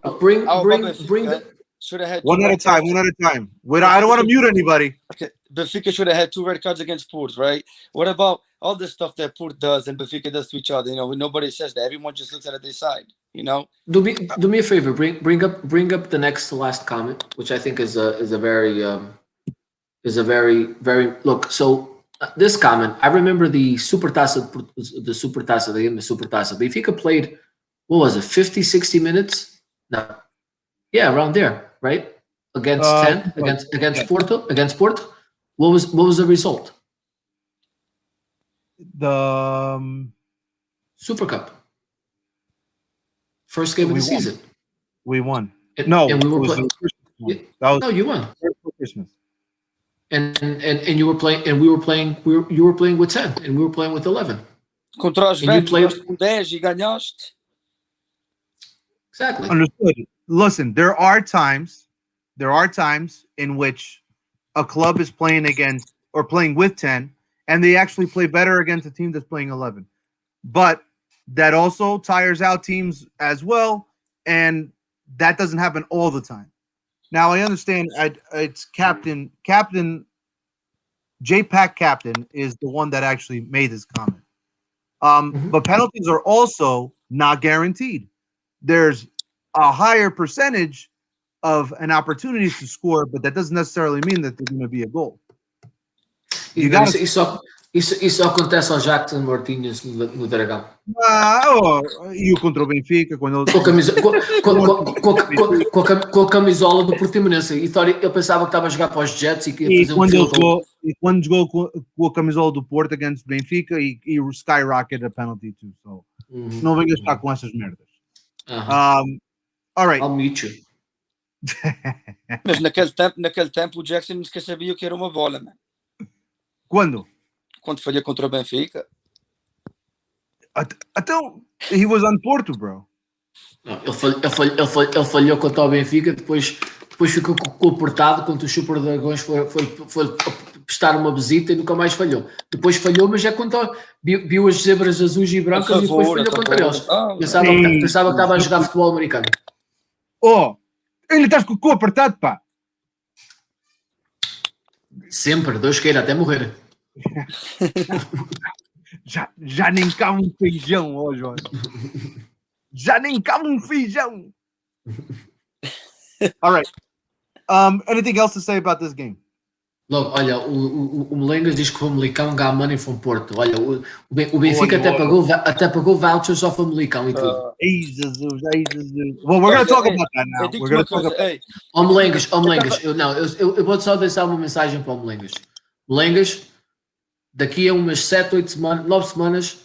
go. bring Our bring Benfica bring the should have had One two at a red time. cards. One at a time. I don't want to mute anybody. Okay, Benfica should have had 2 red cards against Port, right? What about all the stuff that Port does and Benfica does to each other? Nobody says that. Everyone just looks at their side. do me a favor. Bring up the next to last comment, which I think is a very very look. So this comment, I remember the Supertaça, the game, the Supertaça. Benfica played, what was it, 50, 60 minutes? No, yeah, around there, right? Against 10, against Porto, What was the result? The Super Cup. First game of the season. We won. And, No, and we were it was playing. the Christmas one. Yeah. That was No, you won. Christmas. And you were playing, and we were playing. You were playing with 10, and we were playing with 11. Contra os And you Ventos, played- jogaste com 10 e ganhaste. Exactly. Understood. Listen, there are times in which a club is playing against or playing with 10, and they actually play better against a team that's playing 11. But that also tires out teams as well, and that doesn't happen all the time. Now, I understand it's Captain J-Pack Captain is the one that actually made this comment. But penalties are also not guaranteed. There's a higher percentage of an opportunity to score, but that doesn't necessarily mean that there's going to be a goal. Isso acontece ao Jackson Martínez no Dragão. E o contra o Benfica, quando Com a camisola do Portimonense. Ele pensava que estava a jogar para os Jets e que ia fazer quando field goal. quando jogou com a camisola do Porto against Benfica e skyrocketed a penalty too. So, não venhas cá com essas merdas. All right. I'll meet you. Mas naquele tempo o Jackson nem sequer sabia o que era uma bola, man. Quando? Quando falhou contra o Benfica. Então, he was on Porto, bro. Não, ele falhou contra o Benfica, depois ficou comportado quando o Super Dragões foi prestar uma visita e nunca mais falhou. Depois falhou, mas é contra viu as zebras azuis e brancas e depois falhou contra eles. Pensava que estava a jogar futebol americano. Oh, ele está com o cu apertado, pá. Sempre, Deus queira, até morrer. Já nem cabe um feijão, ó, João. Já nem cabe um feijão. All right. Anything else to say about this game? Logo, olha, o Melengas diz que o Famalicão got money from Porto. Olha, o Benfica até pagou vouchers ao Famalicão e tudo. Ei, Jesus. Well, we're going to talk about that now. We're going to talk about Ó Melengas, eu vou só deixar uma mensagem para o Melengas. Melengas, daqui a umas 7, 8 semanas, 9 semanas,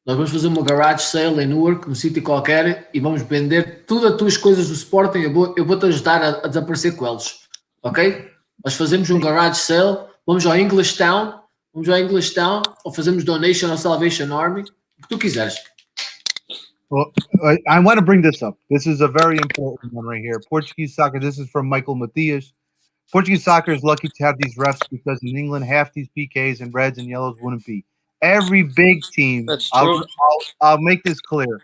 nós vamos fazer uma garage sale em Newark, num sítio qualquer, e vamos vender tudo as tuas coisas do Sporting. Eu vou-te ajudar a desaparecer com eles. Ok? Nós fazemos um garage sale, vamos ao English Town, ou fazemos donation ao Salvation Army, o que tu quiseres. Well, I want to bring this up. This is a very important one right here. Portuguese soccer. This is from Michael Matias. Portuguese soccer is lucky to have these refs because in England, half these PKs and reds and yellows wouldn't be. Every big team, That's true. I'll make this clear.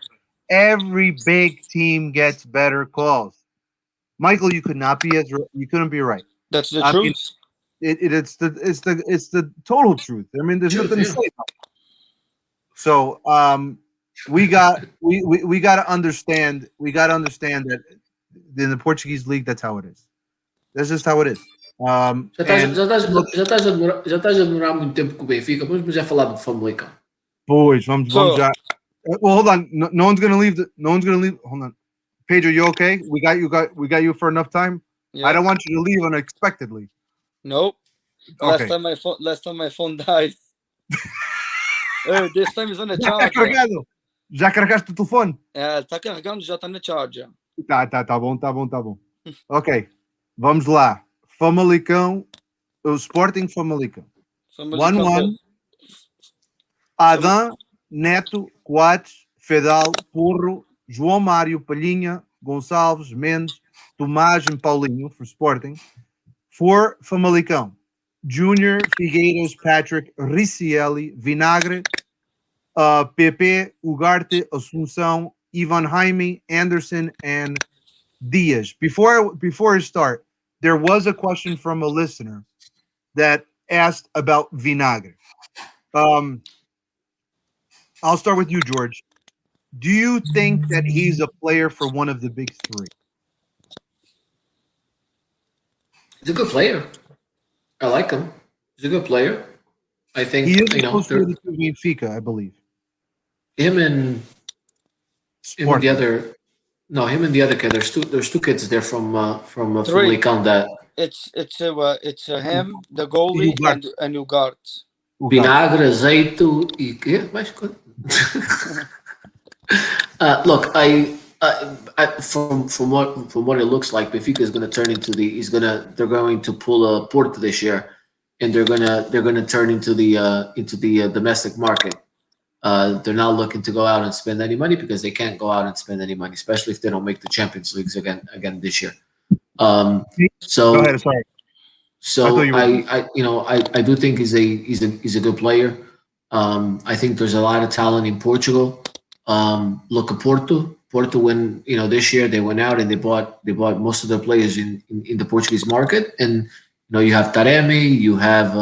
Every big team gets better calls. Michael, you couldn't be right. That's the I truth. mean, it's the total truth. I mean, there's nothing to say about it. So we got to understand that in the Portuguese league, that's how it is. That's just how it is. Já And estás a demorar muito tempo com o Benfica, vamos já falar do Famalicão. boys, vamos So- já. Well, hold on. No one's gonna leave. No one's gonna leave. Hold on. Pedro, you okay? We got you for enough time. Yeah. I don't want you to leave unexpectedly. Nope. Okay. Last time my phone died. This time is on the Já está charger. carregado. Já carregaste o telefone? Tá carregando, já tá na charger. Tá bom. Ok. Vamos lá. Famalicão. O Sporting Famalicão. 1-1. Adam, Neto, Coates, Fedal, Porro, João Mário, Palhinha, Gonçalves, Mendes, Tomás and Paulinho for Sporting. For Famalicão, Junior, Figueiras, Patrick, Riccielli, Vinagre, Pepe, Ugarte, Assunção, Ivan Jaime, Anderson, and Diaz. Before I start, there was a question from a listener that asked about Vinagre. I'll start with you, George. Do you think that he's a player for one of the big three? He's a good player. I like him. He's a good player. I think He is you know associated to Benfica, I believe. him and Sporting. him and the other kid. There's two kids there from Three. Famalicão that It's him, the goalie, Ugarte. and Ugarte. Vinagre, azeito e quê? Mais coisa. Look, I from what it looks like, Benfica is going to turn into they're going to pull a Porto this year, and they're gonna turn into the domestic market. They're not looking to go out and spend any money because they can't go out and spend any money, especially if they don't make the Champions Leagues again this year. So Go ahead, sorry. So I I do think he's a good player. I think there's a lot of talent in Portugal. Look at Porto. Porto, when this year they went out and they bought most of their players in the Portuguese market, and you have Taremi, you have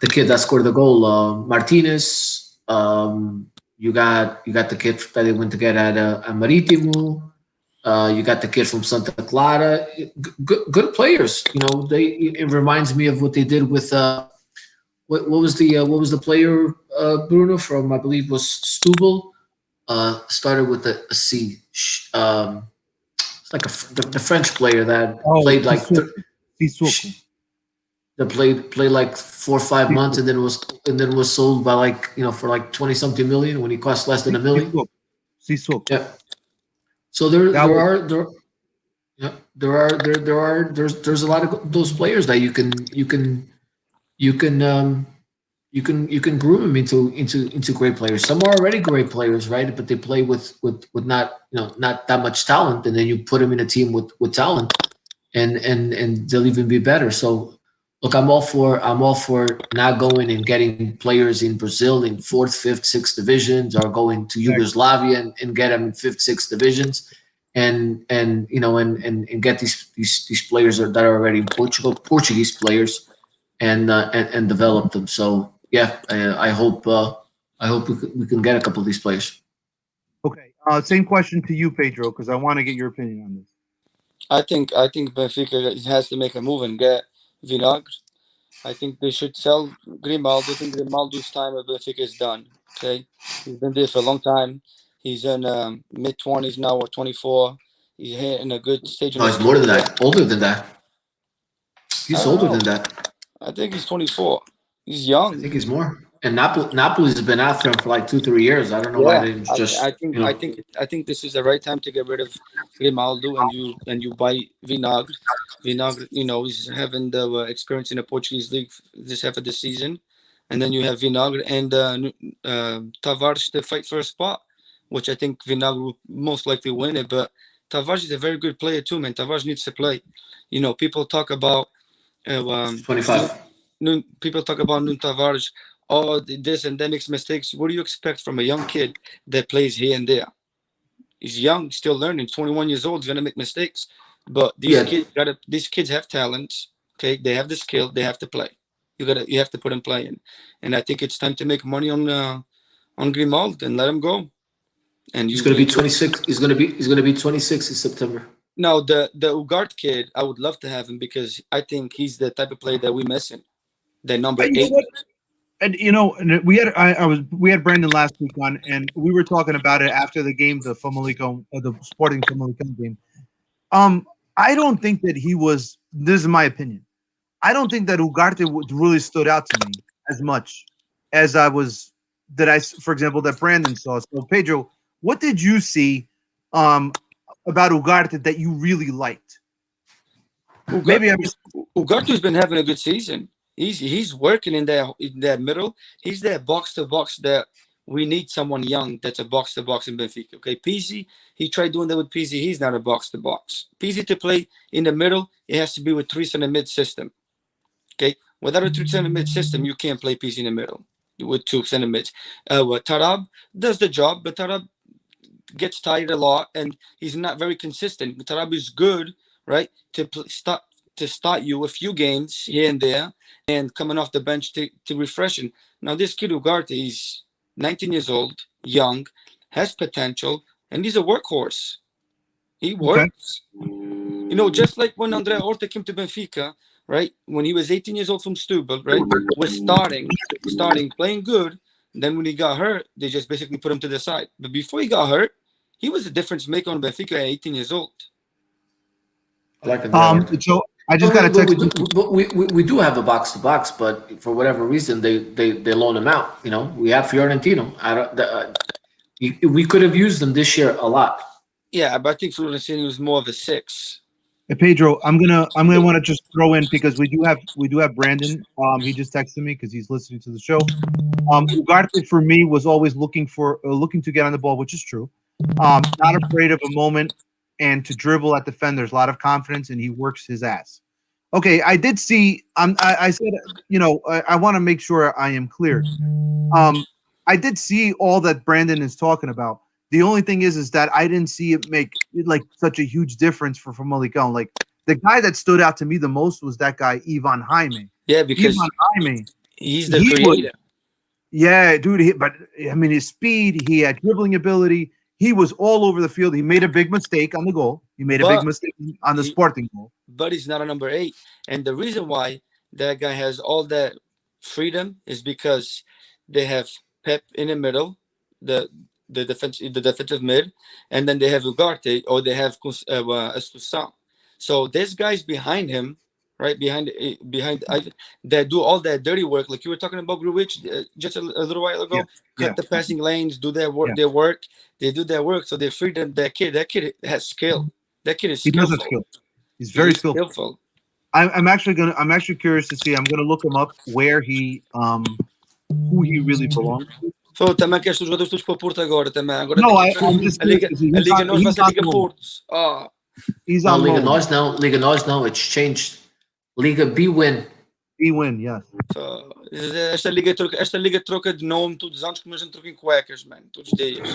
the kid that scored the goal, Martinez. You got the kid that they went to get at Marítimo. You got the kid from Santa Clara. Good players. It reminds me of what they did with what was the player Bruno from, I believe, was Stubble. Started with a C. It's like the French player that played like that played like 4 or 5 months and then was sold by for like 20-something million when he cost less than $1 million. Yeah. So there's a lot of those players that you can groom them into great players. Some are already great players, right? But they play with not that much talent, and then you put them in a team with talent, and they'll even be better. So look, I'm all for not going and getting players in Brazil in 4th, 5th, 6th divisions, or going to Yugoslavia and get them in 5th, 6th divisions, and get these players that are already in Portugal, Portuguese players, and develop them. So yeah, I hope we can get a couple of these players. Okay. Same question to you, Pedro, because I want to get your opinion on this. I think Benfica has to make a move and get Vinagre. I think they should sell Grimaldo. I think Grimaldo's time at Benfica is done. Okay, he's been there for a long time. He's in mid-20s now, or 24. He's in a good stage. No, he's more than that. Older than that. He's older than that. I think he's 24. He's young. I think he's more. And Napoli's been after him for like 2-3 years. I don't know why they didn't just. I think this is the right time to get rid of Grimaldo and you buy Vinagre. Vinagre, he's having the experience in the Portuguese league this half of the season, and then you have Vinagre and Tavares to fight for a spot, which I think Vinagre will most likely win it. But Tavares is a very good player too, man. Tavares needs to play. People talk about 25. People talk about Nuno Tavares. Oh, this and that makes mistakes. What do you expect from a young kid that plays here and there? He's young, still learning. 21 years old, he's gonna make mistakes. But these kids have talents. Okay, they have the skill. They have to play. You have to put them playing. And I think it's time to make money on Grimaldo and let him go. And he's gonna be 26. He's gonna be 26 in September. Now the Ugarte kid, I would love to have him because I think he's the type of player that we're missing. The number You know 8. what? And and we had Brandon last week on, and we were talking about it after the game, the Sporting Famalicão game. I don't think that he was. This is my opinion. I don't think that Ugarte really stood out to me as much as for example, that Brandon saw. So Pedro, what did you see about Ugarte that you really liked? Ugarte's been having a good season. He's working in that middle. He's that box to box that we need someone young that's a box to box in Benfica. Okay, Pizzi, he tried doing that with Pizzi. He's not a box to box. Pizzi to play in the middle, it has to be with 3 center mid system. Okay, without a 3 center mid system, you can't play Pizzi in the middle with 2 center mids. Tarab does the job, but Tarab gets tired a lot and he's not very consistent. Tarab is good, right, to start you a few games here and there and coming off the bench to refresh him. Now this kid Ugarte, he's 19 years old, young, has potential, and he's a workhorse. He works. Okay. Just like when Andrea Horta came to Benfica, right? When he was 18 years old from Stubel, right? Was starting, playing good. Then when he got hurt, they just basically put him to the side. But before he got hurt, he was a difference maker on Benfica at 18 years old. I like it. So I just got to text. We do have the box to box, but for whatever reason they loan him out. We have Fiorentino. We could have used them this year a lot. Yeah, but I think Fiorentino was more of a 6. Hey, Pedro, I'm gonna want to just throw in because we do have Brandon. He just texted me because he's listening to the show. Ugarte for me was always looking to get on the ball, which is true. Not afraid of a moment and to dribble at defenders. A lot of confidence, and he works his ass. Okay, I did see. I said, I want to make sure I am clear. I did see all that Brandon is talking about. The only thing is that I didn't see it make like such a huge difference for Famalicão. Like the guy that stood out to me the most was that guy Ivan Jaime. Yeah, because Ivan Jaime, he's the creator. Yeah, dude. But I mean, his speed, he had dribbling ability. He was all over the field. He made a big mistake on the goal. He made a big mistake on the Sporting goal. But he's not a number 8. And the reason why that guy has all that freedom is because they have Pep in the middle, the defensive mid, and then they have Ugarte or they have Estusan. So there's guys behind him, right behind that do all that dirty work, like you were talking about Grujic just a little while ago. Cut the passing lanes, do their work. They do their work, so they free that kid. That kid has skill. That kid is skillful. He does have skill. He's very skillful. I'm actually curious to see. I'm gonna look him up where he who he really belongs to. So também queres os jogadores todos para o Porto agora também. Agora no, I'm just a Liga Nós vai ser Liga Porto. He's on Liga Nós não, it's changed. Liga B-Win. B-Win, yes. So, esta liga troca de nome todos os anos, como a gente troca em cuecas, man, todos os dias.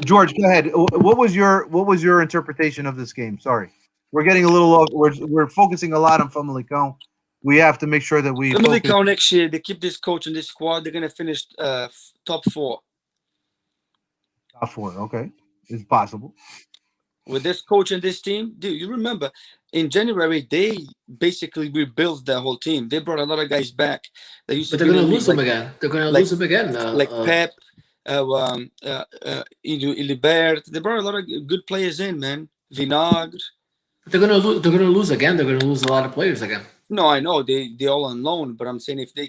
George, go ahead. What was your interpretation of this game? Sorry, we're getting a little. We're focusing a lot on Famalicão. We have to make sure that we. Famalicão next year, they keep this coach and this squad. They're gonna finish top 4. Top 4, okay, it's possible. With this coach and this team, dude, you remember in January they basically rebuilt their whole team. They brought a lot of guys back. They used but they're going to lose them again. They're going to lose them again. Like Pep, Ilibert. They brought a lot of good players in, man. Vinagre. They're going to lose again. They're going to lose a lot of players again. No, I know they all on loan, but I'm saying if they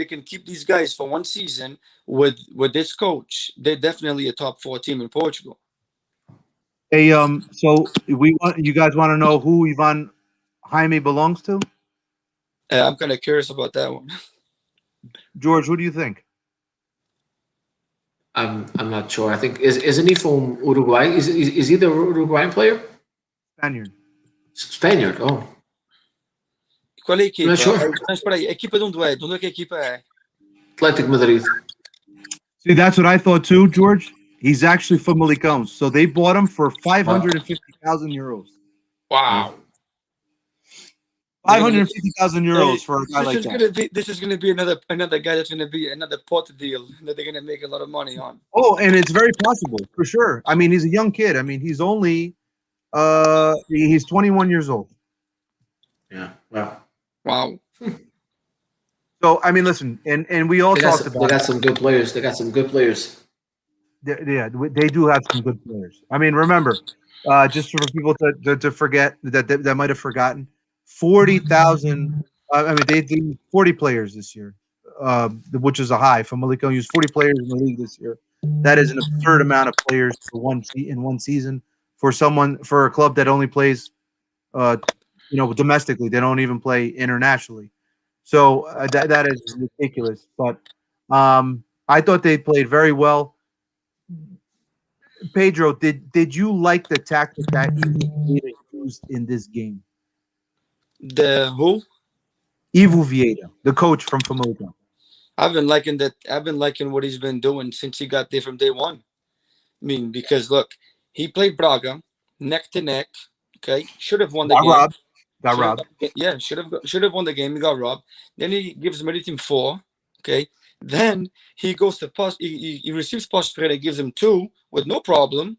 can keep these guys for one season with this coach, they're definitely a top 4 team in Portugal. Hey, so you guys want to know who Ivan Jaime belongs to? I'm kind of curious about that one. George, who do you think? I'm not sure. I think isn't he from Uruguay? Is he the Uruguayan player? Spaniard. Oh. Qual é a equipa? Not sure. Espera aí, a equipa de onde é? De onde é que a equipa é? Athletic Madrid. See, that's what I thought too, George. He's actually from Famalicão, so they bought him for 550,000 euros. Wow. €550,000 for a guy like that. This is gonna be another guy that's gonna be another pot deal that they're gonna make a lot of money on. Oh, and it's very possible for sure. I mean, he's a young kid. I mean, he's only he's 21 years old. Yeah. Wow. Wow. So I mean, listen, and we all talked about. They got some good players. They got some good players. Yeah, they do have some good players. I mean, remember, just for people to forget that might have forgotten, 40,000. I mean, they did 40 players this year, which is a high. Famalicão used 40 players in the league this year. That is an absurd amount of players for in one season for a club that only plays, domestically. They don't even play internationally. So that is ridiculous. But I thought they played very well. Pedro, did you like the tactic that Vieira used in this game? The who? Ivo Vieira, the coach from Famalicão. I've been liking that. I've been liking what he's been doing since he got there from day one. I mean, because look, he played Braga neck to neck. Okay, should have won the game. Got robbed. Yeah, should have won the game. He got robbed. Then he gives Merit Team 4. Okay. Then he goes to Post. He receives Post Freire, gives him 2 with no problem.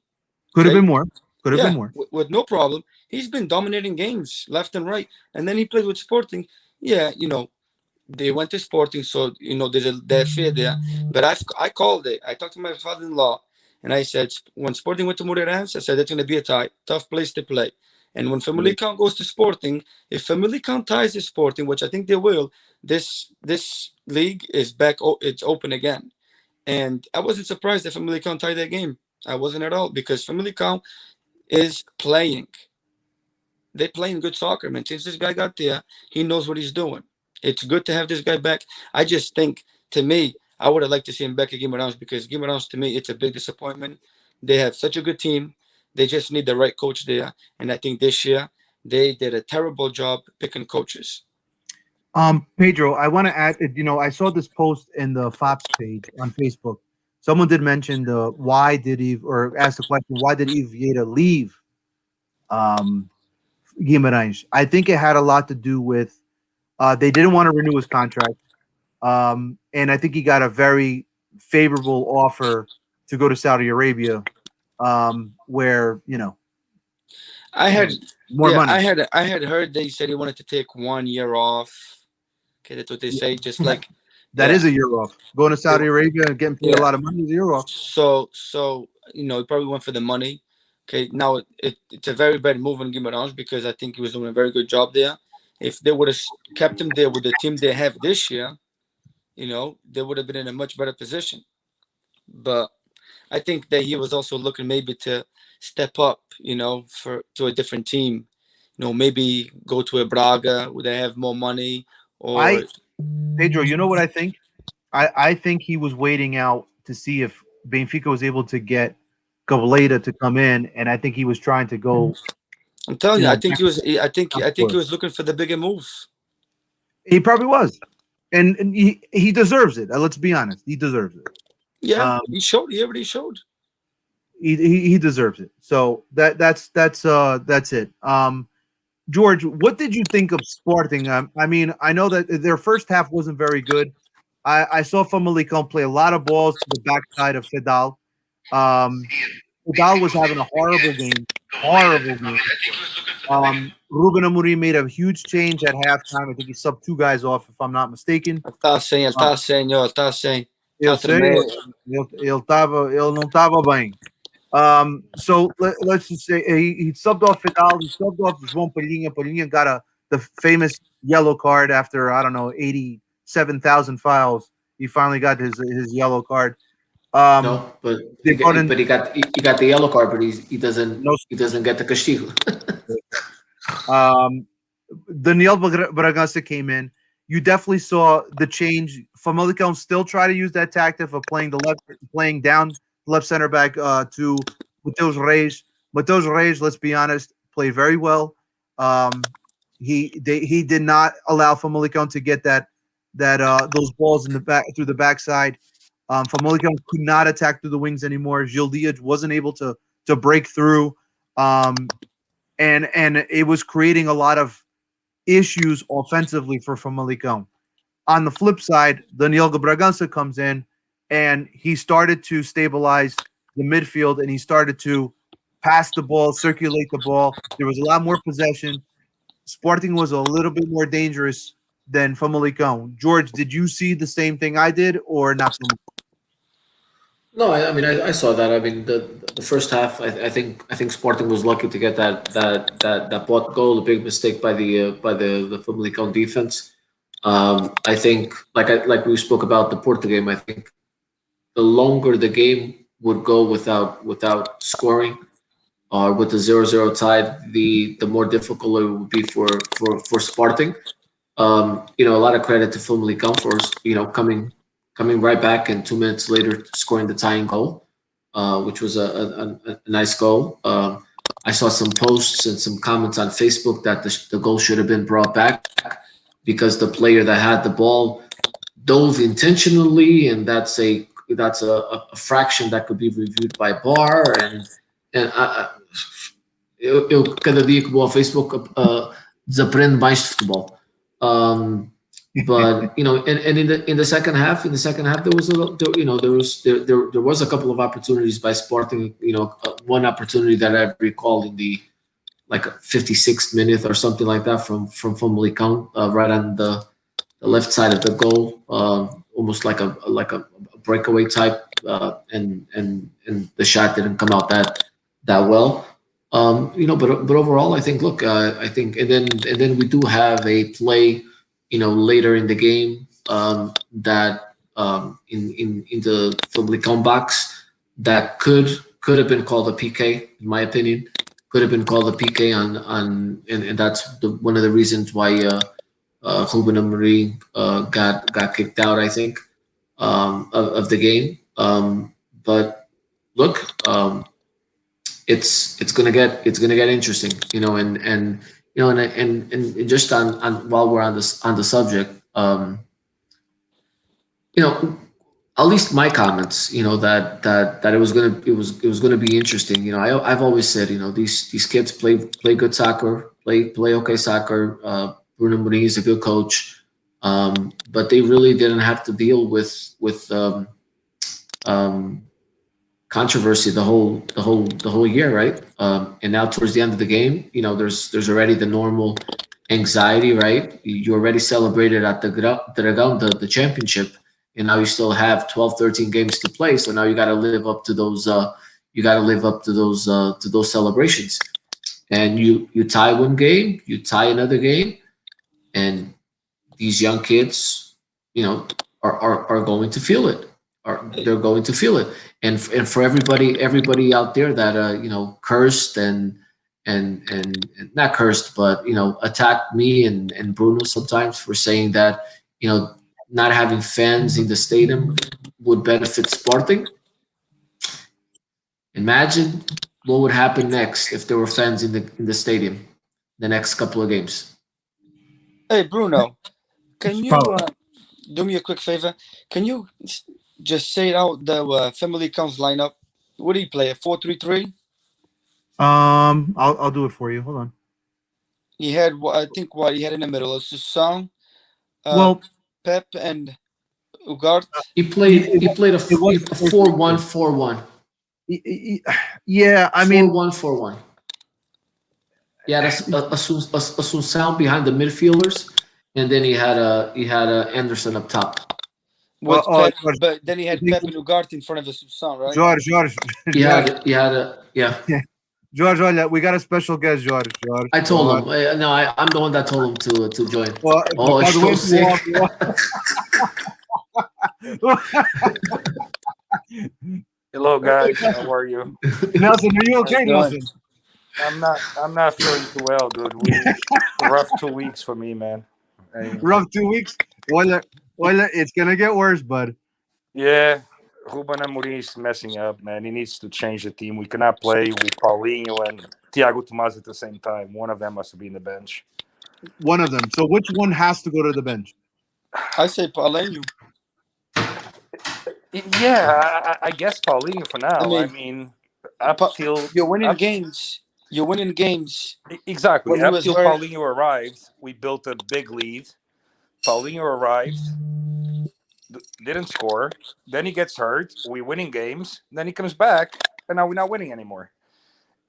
Could have been more. Could have been more. With no problem. He's been dominating games left and right. And then he played with Sporting. Yeah, they went to Sporting, so there's that fear there. But I called it. I talked to my father-in-law, and I said when Sporting went to Moreirense, I said that's going to be a tough place to play. And when Famalicão goes to Sporting, if Famalicão ties to Sporting, which I think they will, this league is back. It's open again. And I wasn't surprised that Famalicão tied that game. I wasn't at all, because Famalicão is playing. They're playing good soccer, man. Since this guy got there, he knows what he's doing. It's good to have this guy back. I just think, to me, I would have liked to see him back at Guimarães, because Guimarães, to me, it's a big disappointment. They have such a good team. They just need the right coach there. And I think this year they did a terrible job picking coaches. Pedro, I want to add, I saw this post in the FOPS page on Facebook. Someone did mention ask the question, why did Ivo Vieira leave Guimarães? I think it had a lot to do with they didn't want to renew his contract. And I think he got a very favorable offer to go to Saudi Arabia, where I had more money. I had heard they said he wanted to take 1 year off. Okay, that's what they say. Just like that is a year off. Going to Saudi Arabia and getting paid a lot of money is a year off. So he probably went for the money. Okay, now it's a very bad move on Guimarães, because I think he was doing a very good job there. If they would have kept him there with the team they have this year, they would have been in a much better position. But I think that he was also looking maybe to step up, to a different team. Maybe go to a Braga where they have more money. Or Pedro, you know what I think? I think he was waiting out to see if Benfica was able to get Gableda to come in, and I think he was trying to go. I'm telling you, I think he was. I think he was looking for the bigger moves. He probably was, and he deserves it. Let's be honest, he deserves it. Yeah, he showed. He already showed. He deserves it. So that's it. George, what did you think of Sporting? I mean, I know that their first half wasn't very good. I saw Famalicão play a lot of balls to the backside of Fedal. Fedal was having a horrible game. Ruben Amorim made a huge change at halftime. I think he subbed 2 guys off, if I'm not mistaken. Tá sem. Eu sei, ele não estava bem. So let's just say he subbed off Fidal, he subbed off João Palhinha. Palhinha got the famous yellow card after, 87,000 fouls. He finally got his yellow card. No, but he got the yellow card, but he doesn't get the castigo. Daniel Bragança came in. You definitely saw the change. Famalicão still try to use that tactic of playing down left center back to Mateus Reis. Mateus Reis, let's be honest, played very well. He did not allow Famalicão to get those balls in the back through the backside. Famalicão could not attack through the wings anymore. Gil Diaz wasn't able to break through, and it was creating a lot of issues offensively for Famalicão. On the flip side, Daniel Bragança comes in and he started to stabilize the midfield and he started to pass the ball, circulate the ball. There was a lot more possession. Sporting was a little bit more dangerous than Famalicão. George, did you see the same thing I did or not so much? No, I mean I saw that. I mean the first half, I think Sporting was lucky to get that bot goal, a big mistake by the Famalicão defense. I think like we spoke about the Porto game. I think the longer the game would go without scoring, or with the 0-0 tied, the more difficult it would be for Sporting. A lot of credit to Famalicão for coming right back and 2 minutes later scoring the tying goal, which was a nice goal. I saw some posts and some comments on Facebook that the goal should have been brought back because the player that had the ball dove intentionally, and that's a fraction that could be reviewed by VAR. And eu cada dia que vou ao Facebook desaprendo mais de futebol. But and in the second half, there was a couple of opportunities by Sporting. One opportunity that I recall in the 56th minute or something like that from Famalicão, right on the left side of the goal, almost like a breakaway type, and the shot didn't come out that well. But overall, I think and then we do have a play, later in the game, that in the Famalicão box that could have been called a PK, in my opinion. Could have been called a PK on and that's one of the reasons why Ruben Amorim got kicked out, I think, of the game. But look, it's gonna get interesting, and just on while we're on the subject, at least my comments, that it was gonna be interesting. I've always said, these kids play good soccer, play okay soccer. Bruno Amorim is a good coach, but they really didn't have to deal with controversy the whole year, right? And now towards the end of the game, there's already the normal anxiety, right? You already celebrated at the Dragão, the championship, and now you still have 12, 13 games to play. So now you got to live up to those. To those celebrations. And you tie one game, you tie another game, and these young kids, are going to feel it. They're going to feel it. And for everybody out there that cursed and not cursed, but attacked me and Bruno sometimes for saying that not having fans in the stadium would benefit Sporting. Imagine what would happen next if there were fans in the stadium the next couple of games. Hey Bruno, can you do me a quick favor? Can you just say out the Famalicão's lineup? What do you play? A 4-3-3? I'll do it for you. Hold on. He had what he had in the middle is Susan, Pep and Ugarte. He played a 4-1-4-1. Yeah, I mean 4-1-4-1. He had Assunção behind the midfielders, and then he had Anderson up top. With Pep, but then he had Pep and Ugarte in front of Assunção, right? George. Yeah. George, we got a special guest, George. I told him. No, I'm the one that told him to join. Well, estou sick. Hello, guys. How are you? Nelson, are you okay, Nelson? I'm not feeling too well, dude. Rough 2 weeks for me, man. Rough 2 weeks? Well, it's gonna get worse, bud. Yeah, Ruben Amorim is messing up, man. He needs to change the team. We cannot play with Paulinho and Thiago Tomás at the same time. One of them must be in the bench. One of them. So which one has to go to the bench? I say Paulinho. Yeah, I guess Paulinho for now. I mean up till you're winning games. You're winning games. Exactly. When he was Until hurt. Paulinho arrived, we built a big lead. Paulinho arrived, didn't score. Then he gets hurt. We winning games. Then he comes back, and now we're not winning anymore.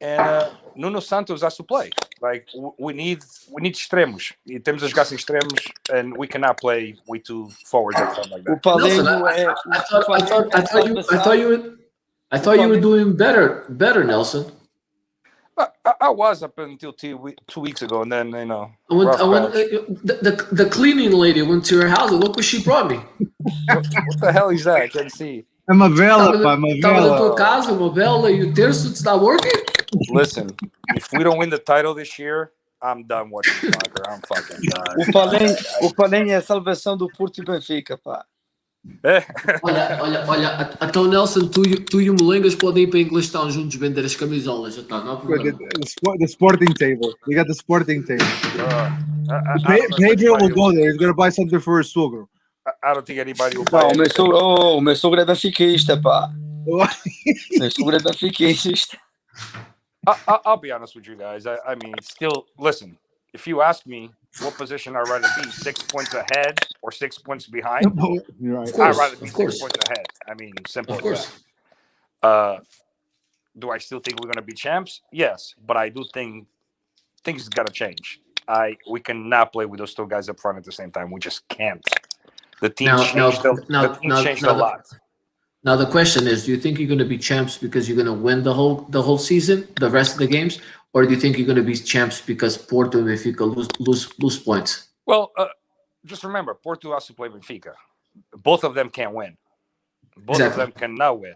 And Nuno Santos has to play. Like we need extremos. E temos a jogar sem extremos, and we cannot play with two forwards up front like O that. Nelson, Paulinho é. I thought you were doing better, Nelson. I was up until 2 weeks ago, and then I went, rough patch. the cleaning lady went to your house and look what she brought me. What the hell is that? I can't see. É uma vela, Tava pá, uma na vela. tua casa, uma vela, e o terço, it's not working? Listen, if we don't win the title this year, I'm done watching soccer. I'm fucking done. O Paulinho é a salvação do Porto e Benfica, pá. Olha, então Nelson, tu e o Molengas podem ir para Inglestown juntos vender as camisolas, já está, não há problema. The sporting table. They got the sporting table. I don't know if Pedro will anybody go there. He's gonna buy something for his sugar. I don't think anybody will buy Não, it. o meu sogro é benfiquista, pá. Meu sogro é benfiquista. I'll be honest with you guys. I mean, still, listen, if you ask me what position I'd rather be, 6 points ahead or 6 points behind, You're right. Of course, I'd rather be of course. 6 points ahead. I mean, simple Of as course. that. Do I still think we're going to be champs? Yes, but I do think things got to change. We cannot play with those two guys up front at the same time. We just can't. The team changed a lot. Now the question is, do you think you're going to be champs because you're going to win the whole season, the rest of the games, or do you think you're going to be champs because Porto and Benfica lose points? Well, just remember, Porto has to play Benfica. Both of them can't win. Both of them cannot win.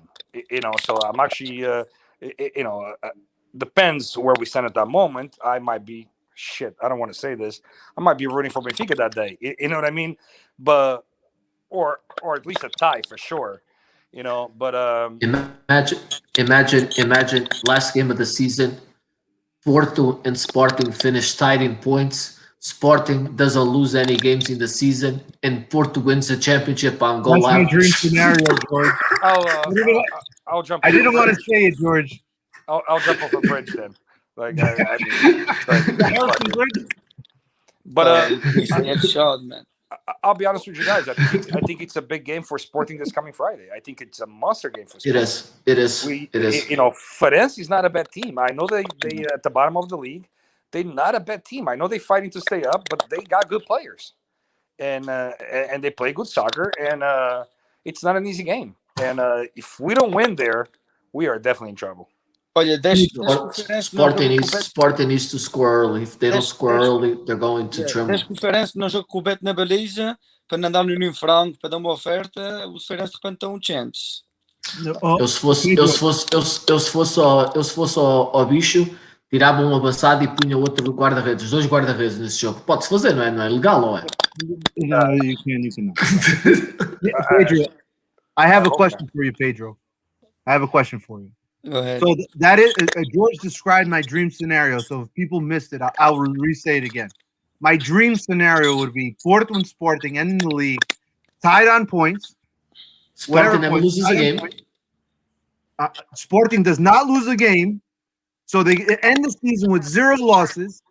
So I'm actually, depends where we stand at that moment. I might be I don't want to say this. I might be rooting for Benfica that day. You know what I mean? But or at least a tie for sure. But Imagine last game of the season, Porto and Sporting finished tied in points. Sporting doesn't lose any games in the season, and Porto wins the championship on goal That's my average. dream scenario, George. I'll jump. I didn't want to say it, George. I'll jump off a bridge then. Like, It's shot, man. I'll be honest with you guys. I think it's a big game for Sporting this coming Friday. I think it's a monster game for Sporting. It is. Farense is not a bad team. I know they at the bottom of the league. They're not a bad team. I know they're fighting to stay up, but they got good players, and they play good soccer. And it's not an easy game. And if we don't win there, we are definitely in trouble. Olha, Sporting needs to score early. If they don't score early, they're going to tremble. Desde que o Ferenc não joga com o Beto na baliza, para não andar no Nuno Franco, para dar uma oferta, o Ferenc de repente estão um chance. Eu se fosse ao bicho, tirava um avançado e punha outro guarda-redes, 2 guarda-redes nesse jogo. Pode-se fazer, não é? Não é legal, não é? No, you can't. Pedro, I have a question for you, Pedro. I have a question for you. Go ahead. So that is George described my dream scenario. So if people missed it, I'll re-say it again. My dream scenario would be Porto and Sporting ending the league tied on points. Sporting never loses a game. Sporting does not lose a game, so they end the season with 0 losses.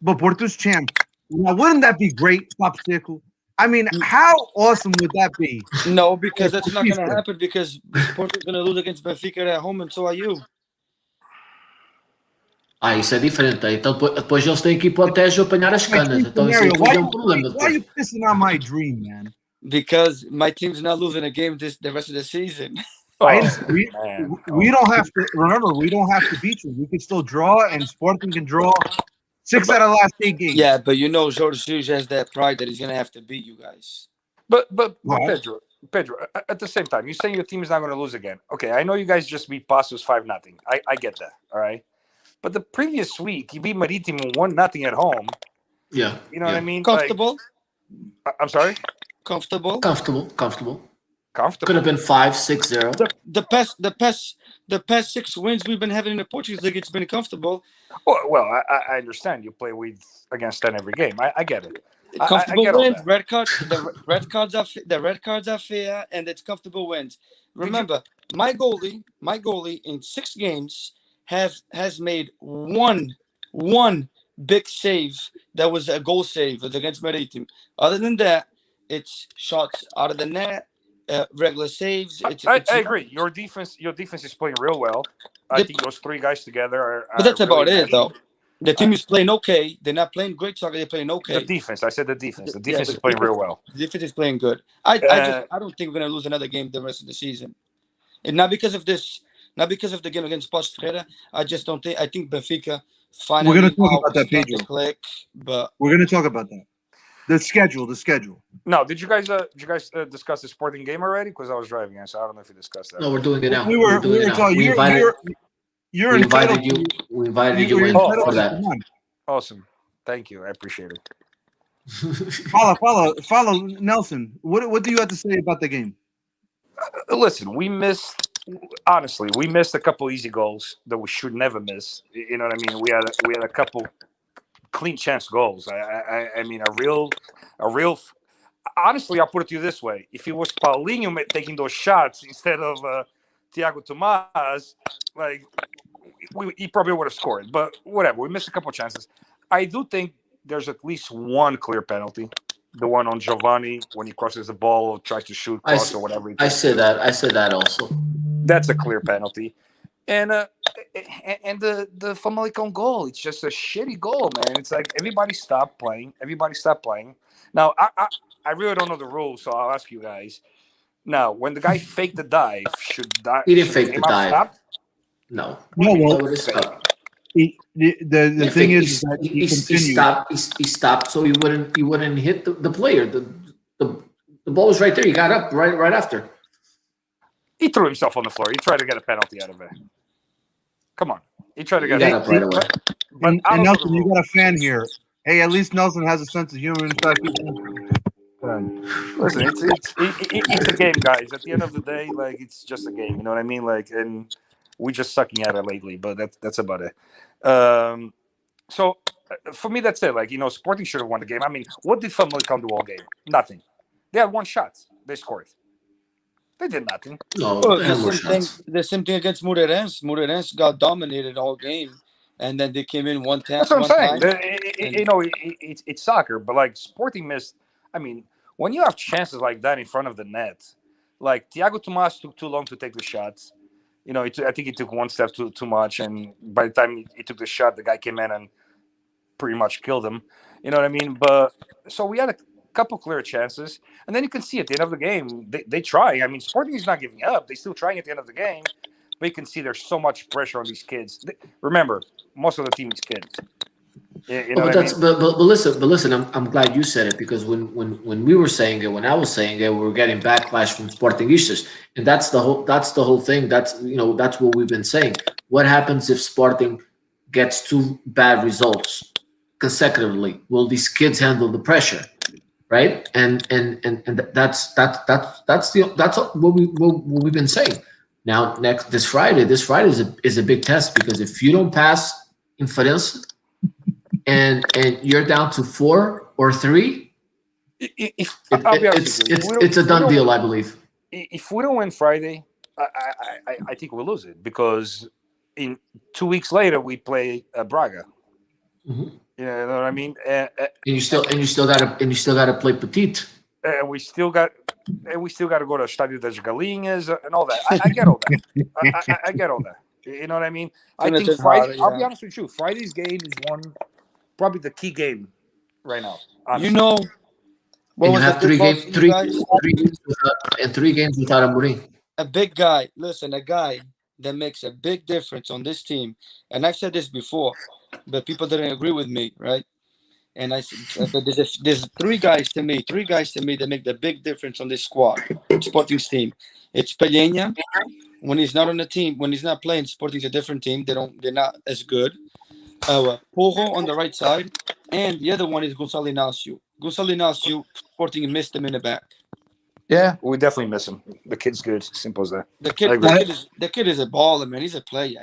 But Porto's champ. Now, wouldn't that be great, Popsicle? I mean, how awesome would that be? No, because that's not going to happen because Porto is going to lose against Benfica at home and so are you. Isso é diferente. Então depois eles têm que ir para o Tejo apanhar as canas. Então isso é um problema. Why are you pissing on my dream, man? Because my team's not losing a game the rest of the season. We don't have to remember. We don't have to beat you. We can still draw, and Sporting can draw 6 out of the last 8 games. Yeah, but Jorge Jesus has that pride that he's gonna have to beat you guys. But Pedro, at the same time, you're saying your team is not going to lose again. Okay, I know you guys just beat Passos 5-0. I get that. All right, but the previous week you beat Marítimo 1-0 at home. Yeah, you know what I mean. Comfortable. Like, I'm sorry. Comfortable. Could have been 5-6-0. The past 6 wins we've been having in the Portuguese league, it's been comfortable. Well, I understand you play against 10 every game. I get it. Comfortable I get wins. all that. The red cards are fair, and it's comfortable wins. Remember, my goalie in 6 games, has made one big save that was a goal save. It was against Maritim. Other than that, it's shots out of the net, regular saves. I agree. Your defense is playing real well. I Yep. think those three guys together are. But that's really about it, meshing. though. The team is playing okay. They're not playing great soccer. They're playing okay. The defense. I said the defense. The Yeah, defense but is playing real well. The defense is playing good. I don't think we're gonna lose another game the rest of the season, and not because of this, not because of the game against Paços Ferreira. I just don't think. I think Benfica finally We're gonna talk now about that, start to Pedro. click, but We're gonna talk about that. The schedule. No, did you guys discuss the sporting game already? Because I was driving, so I don't know if you discussed that. No, we're doing it now. We were doing it now. talking. We You're we entitled. invited you. We invited you You're in entitled for to that. come on. Awesome. Thank you. I appreciate it. Follow Nelson. What do you have to say about the game? Listen, we missed a couple easy goals that we should never miss. You know what I mean? We had a couple clean chance goals. I mean a real. Honestly, I'll put it to you this way: if it was Paulinho taking those shots instead of Thiago Tomas, like he probably would have scored. But whatever, we missed a couple chances. I do think there's at least one clear penalty. The one on Giovanni when he crosses the ball or tries to shoot cross or whatever. I said that also. That's a clear penalty. And the Famalicão goal, it's just a shitty goal, man. It's like everybody stopped playing. Now, I really don't know the rules, so I'll ask you guys. Now, when the guy faked the dive, He didn't fake the dive. Stop? No. No, well, Stop. the thing is that he stopped so he wouldn't hit the player. The ball was right there. He got up right after. He threw himself on the floor. He tried to get a penalty out of it. Come on. He tried to get He got up right away. But And I don't know Nelson, the you rules. got a fan here. Hey, at least Nelson has a sense of humor. In fact, Listen, it's a game, guys. At the end of the day, like it's just a game. You know what I mean? Like, and we're just sucking at it lately. But that's about it. So for me, that's it. Like Sporting should have won the game. I mean, what did Famalicão do all game? Nothing. They had one shot. They scored. They did nothing. No, well, they had more shots. the same thing against Moreirense. Moreirense got dominated all game, and then they came in one time. That's what I'm saying. It's soccer, but like Sporting missed. I mean, when you have chances like that in front of the net, like Thiago Tomas took too long to take the shots. I think he took one step too much, and by the time he took the shot, the guy came in and pretty much killed him. You know what I mean? But so we had a couple clear chances, and then you can see at the end of the game they try. I mean, Sporting is not giving up; they're still trying at the end of the game. But you can see there's so much pressure on these kids. Remember, most of the team is kids. You know But what I mean? but listen. I'm glad you said it because when we were saying it, when I was saying it, we were getting backlash from Sportingistas, and that's the whole thing. That's what we've been saying. What happens if Sporting gets two bad results consecutively? Will these kids handle the pressure? Right? And that's what we've been saying. Now this Friday is a big test because if you don't pass Inference and you're down to 4 or 3, it's a done deal, I believe. If we don't win Friday, I think we'll lose it because in 2 weeks later we play Braga. Mm-hmm. You know what I mean? And you still gotta play Petite. And we still got to go to Estádio das Galinhas and all that. I get all that. I get all that. You know what I mean? I think Friday. I'll be honest with you. Friday's game is probably the key game right now. Honestly. What was you have three games without Amorim. A big guy. Listen, a guy that makes a big difference on this team. And I've said this before, but people didn't agree with me, right? And I said, there's three guys to me that make the big difference on this squad, Sporting's team. It's Pelleña. When he's not on the team, when he's not playing, Sporting's a different team. They're not as good. Porro on the right side, and the other one is Gonçalo Inácio. Gonçalo Inácio, Sporting missed him in the back. Yeah, we definitely miss him. The kid's good. Simple as that. The kid is a baller, man. He's a player.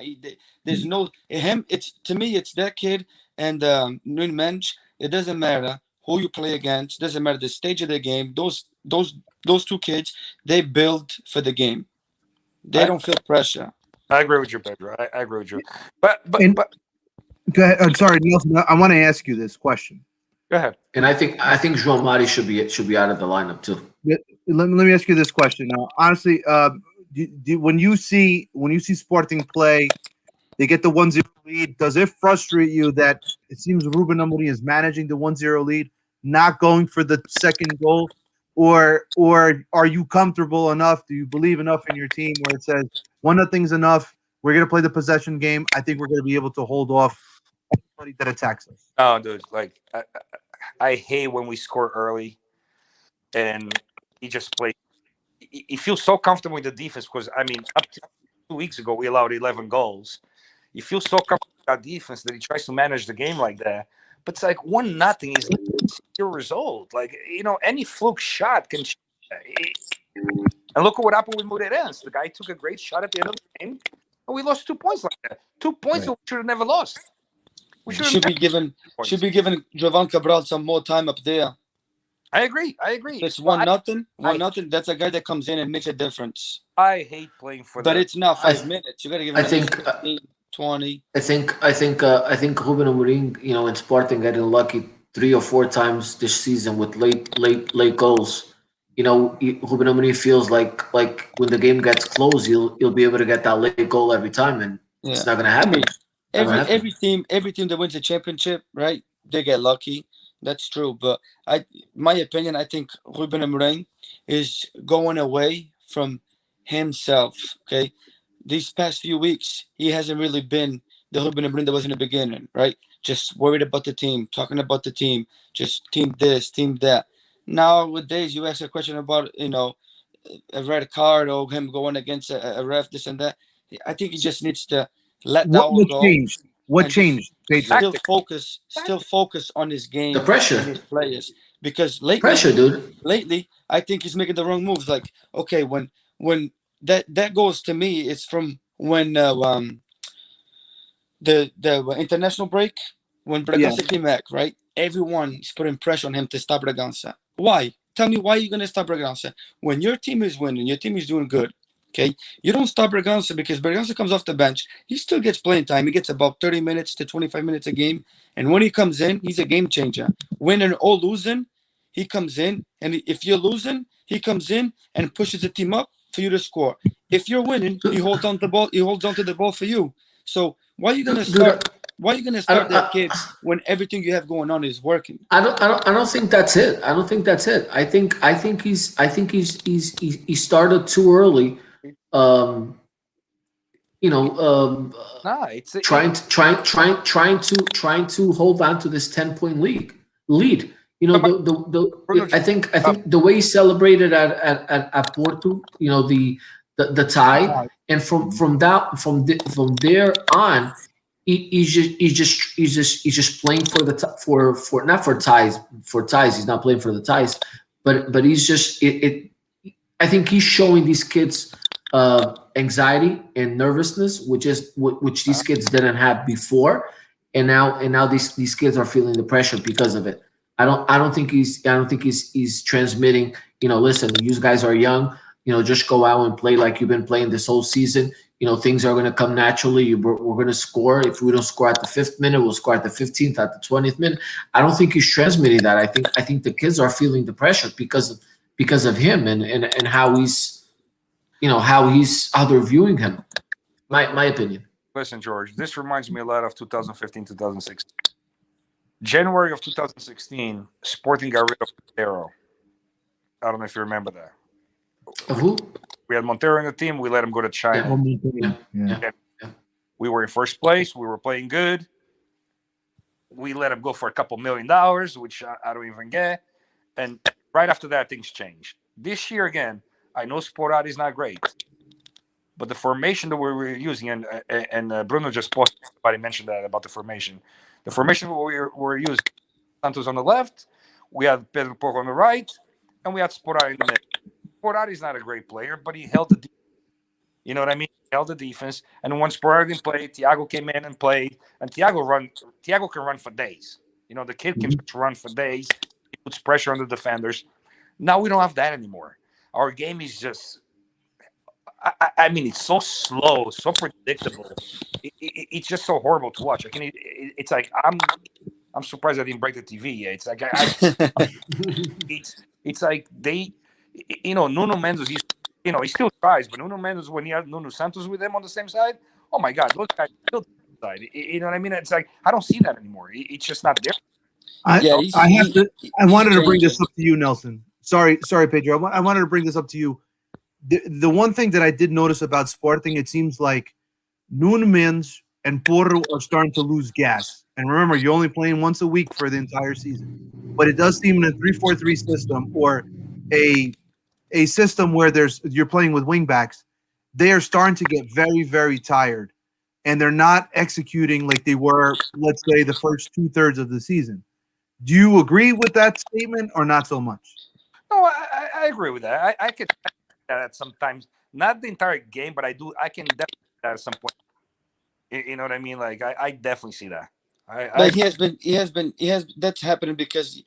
There's no him. It's to me, it's that kid and Nuno Mendes. It doesn't matter who you play against. It doesn't matter the stage of the game. Those two kids, they build for the game. They don't feel pressure. I agree with you, Pedro. I agree with you. And- But Go ahead. I'm sorry, Nelson. I want to ask you this question. go ahead. And I think João Mari should be out of the lineup too. Let me ask you this question now. Honestly, when you see Sporting play, they get the 1-0 lead. Does it frustrate you that it seems Ruben Amorim is managing the 1-0 lead, not going for the second goal, or are you comfortable enough? Do you believe enough in your team where it says 1-0's enough? We're gonna play the possession game. I think we're gonna be able to hold off anybody that attacks us. Oh, dude, like I hate when we score early, and he just plays. He feels so comfortable with the defense because I mean, up to 2 weeks ago we allowed 11 goals. He feels so comfortable with our defense that he tries to manage the game like that. But it's like 1-0 is your result. Like any fluke shot can. And look at what happened with Moreirense. The guy took a great shot at the end of the game, and we lost 2 points like that. 2 points that we should have never lost. We Should be given Jovan Cabral some more time up there. I agree. It's 1-0. 1-0. That's a guy that comes in and makes a difference. I hate playing for But the. it's now 5 minutes. You got to give him I think 15, 20. I think Ruben Amorim, in Sporting getting lucky 3 or 4 times this season with late goals. Ruben Amorim feels like when the game gets close, he'll be able to get that late goal every time, and it's not gonna happen. Every team that wins a championship, right? They get lucky. That's true. But my opinion, I think Ruben Amorim is going away from himself. Okay, these past few weeks, he hasn't really been the Ruben Amorim that was in the beginning, right? Just worried about the team, talking about the team, just team this, team that. Nowadays, you ask a question about a red card or him going against a ref, this and that. I think he just needs to let that all go. Changed? What changed? Still focus on his game, The pressure. and his players, because lately, Pressure, dude. Lately, I think he's making the wrong moves. Like, okay, when that goes to me, it's from when the international break, when Bragança came back, right? Everyone is putting pressure on him to stop Bragança. Why? Tell me why you're gonna stop Bragança when your team is winning, your team is doing good. Okay, you don't stop Bragança because Bragança comes off the bench. He still gets playing time. He gets about 30 minutes to 25 minutes a game. And when he comes in, he's a game changer. Winning or losing, he comes in. And if you're losing, he comes in and pushes the team up for you to score. If you're winning, he holds on to the ball. He holds on to the ball for you. So why are you gonna start? Why are you gonna start that kid when everything you have going on is working? I don't think that's it. I don't think that's it. I think he started too early. Nah, it's trying to hold on to this 10-point lead. I think the way he celebrated at Porto, the tie, and from there on, he's just playing for not for ties. He's not playing for the ties, but he's just I think he's showing these kids anxiety and nervousness, which these kids didn't have before, and now these kids are feeling the pressure because of it. I don't think he's transmitting. Listen, you guys are young. Just go out and play like you've been playing this whole season. Things are going to come naturally. We're going to score. If we don't score at the 5th minute, we'll score at the 15th, at the 20th minute. I don't think he's transmitting that. I think the kids are feeling the pressure because of him and how he's. How they're viewing him. My opinion. Listen, George, this reminds me a lot of 2015, 2016. January of 2016, Sporting got rid of Montero. I don't know if you remember that. Of who? We had Montero in the team. We let him go to China. Yeah. We were in first place. We were playing good. We let him go for a couple $1 million, which I don't even get. And right after that, things changed. This year, again, I know Sporari is not great, but the formation that we were using, and Bruno just posted, somebody mentioned that about the formation. The formation we were using, Santos on the left, we had Pedro Porro on the right, and we had Sporari in the middle. Sporari is not a great player, but he held the defense. You know what I mean? He held the defense, and when Sporari didn't play, Thiago came in and played, and Thiago can run for days. The kid can just run for days. He puts pressure on the defenders. Now we don't have that anymore. Our game is just, I mean, it's so slow, so predictable. It's just so horrible to watch. It's like I'm surprised I didn't break the TV yet. It's like it's like they, Nuno Mendes. He still tries, but Nuno Mendes, when he had Nuno Santos with him on the same side, oh my God, those guys still side. You know what I mean? It's like I don't see that anymore. It's just not there. Yeah, I wanted to bring this changing. up to you, Nelson. Sorry, Pedro. I wanted to bring this up to you. The one thing that I did notice about Sporting, it seems like Nuno Mendes and Porro are starting to lose gas. And remember, you're only playing once a week for the entire season. But it does seem in a 3-4-3 system or a system where you're playing with wing backs, they are starting to get very, very tired. And they're not executing like they were, let's say, the first 2/3 of the season. Do you agree with that statement or not so much? No, I agree with that. I could that sometimes, not the entire game, but I can definitely see that at some point. You know what I mean? Like I definitely see that. Like he has. That's happening because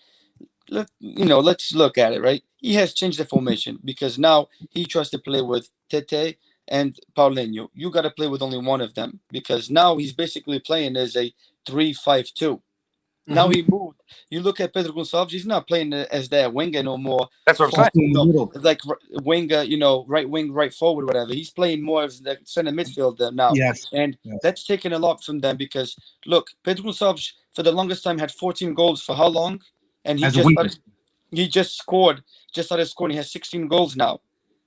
let's look at it, right? He has changed the formation because now he tries to play with Tete and Paulinho. You got to play with only one of them because now he's basically playing as a 3-5-2. Now he moved. You look at Pedro Gonçalves; he's not playing as that winger no more. That's what I'm saying. Like winger, right wing, right forward, whatever. He's playing more as the center midfielder now. Yes. And that's taken a lot from them because look, Pedro Gonçalves for the longest time had 14 goals for how long? And he just started scoring. He has 16 goals now.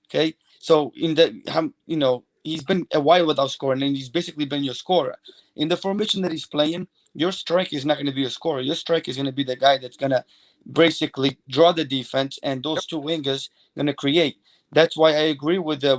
Okay, so he's been a while without scoring, and he's basically been your scorer. In the formation that he's playing, your striker is not going to be a scorer. Your striker is going to be the guy that's going to basically draw the defense, and those two wingers going to create. That's why I agree with the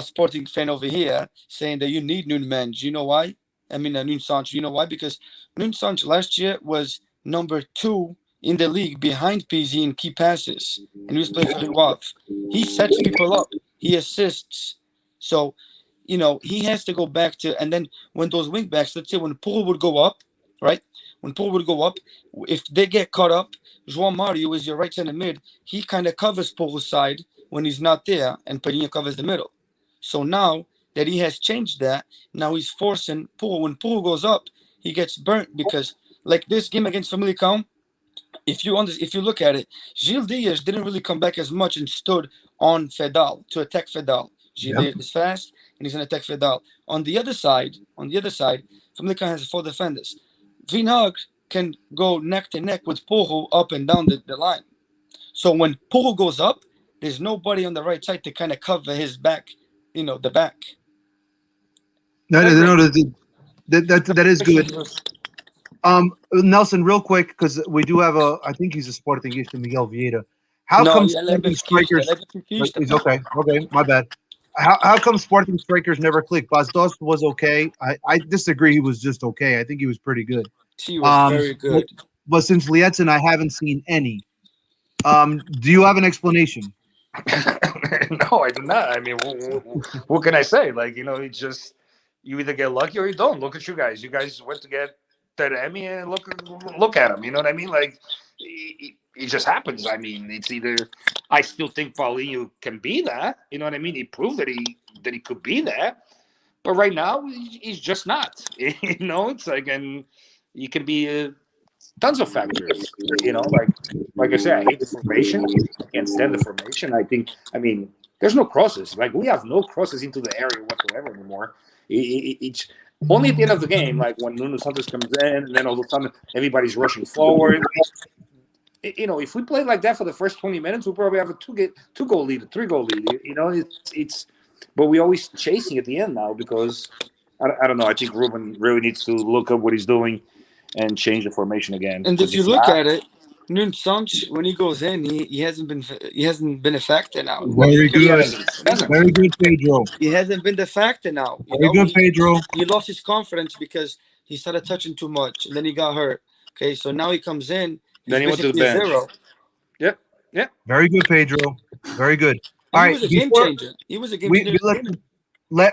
Sporting fan over here saying that you need Nuno Mendes. You know why? I mean, Nuno Santos. You know why? Because Nuno Santos last year was number 2 in the league behind PZ in key passes, and he was playing for the WAF. He sets people up. He assists. So, he has to go back to, and then when those wing backs, let's say when Paul would go up, right? When Paul would go up, if they get caught up, João Mario is your right center mid. He kind of covers Paul's side when he's not there, and Pedrinho covers the middle. So now that he has changed that, now he's forcing Paul. When Paul goes up, he gets burnt because, like this game against Famalicão, if you look at it, Gil Dias didn't really come back as much and stood on Fedal to attack Fedal. Gil Dias is fast and he's going to attack Fedal. On the other side, Famalicão has 4 defenders. Vinag can go neck to neck with Porro up and down the line. So when Porro goes up, there's nobody on the right side to kind of cover his back, the back. That is good. Nelson, real quick, because we do have I think he's a Sportingista, Miguel Vieira. How come Sporting strikers? He's okay. Okay, my bad. How come Sporting strikers never click? Bastos was okay. I disagree. He was just okay. I think he was pretty good. He was very good. But since Lietzen, I haven't seen any. Do you have an explanation? No, I do not. I mean, what can I say? Like, it's just you either get lucky or you don't. Look at you guys. You guys went to get Taremi and look at him. You know what I mean? Like, it just happens. I mean, it's either I still think Paulinho can be that. You know what I mean? He proved that he could be that. But right now, he's just not. It's like, and you can be tons of factors. Like I said, I hate the formation. I can't stand the formation. I mean, there's no crosses. Like, we have no crosses into the area whatsoever anymore. It's only at the end of the game, like when Nuno Santos comes in, and then all of a sudden everybody's rushing forward. If we played like that for the first 20 minutes, we'll probably have a 2-goal lead, a 3-goal lead. But we're always chasing at the end now because I don't know. I think Ruben really needs to look at what he's doing and change the formation again. And if you look at it, Nuno Santos, when he goes in, he hasn't been a factor now. Very good. Very good, Pedro. He hasn't been the factor now. Very good, Pedro. He lost his confidence because he started touching too much, and then he got hurt. Okay, so now he comes in. Then he went to the bench. 0. Yep. Very good, Pedro. Very good. All right, he was a game changer. He was a game changer.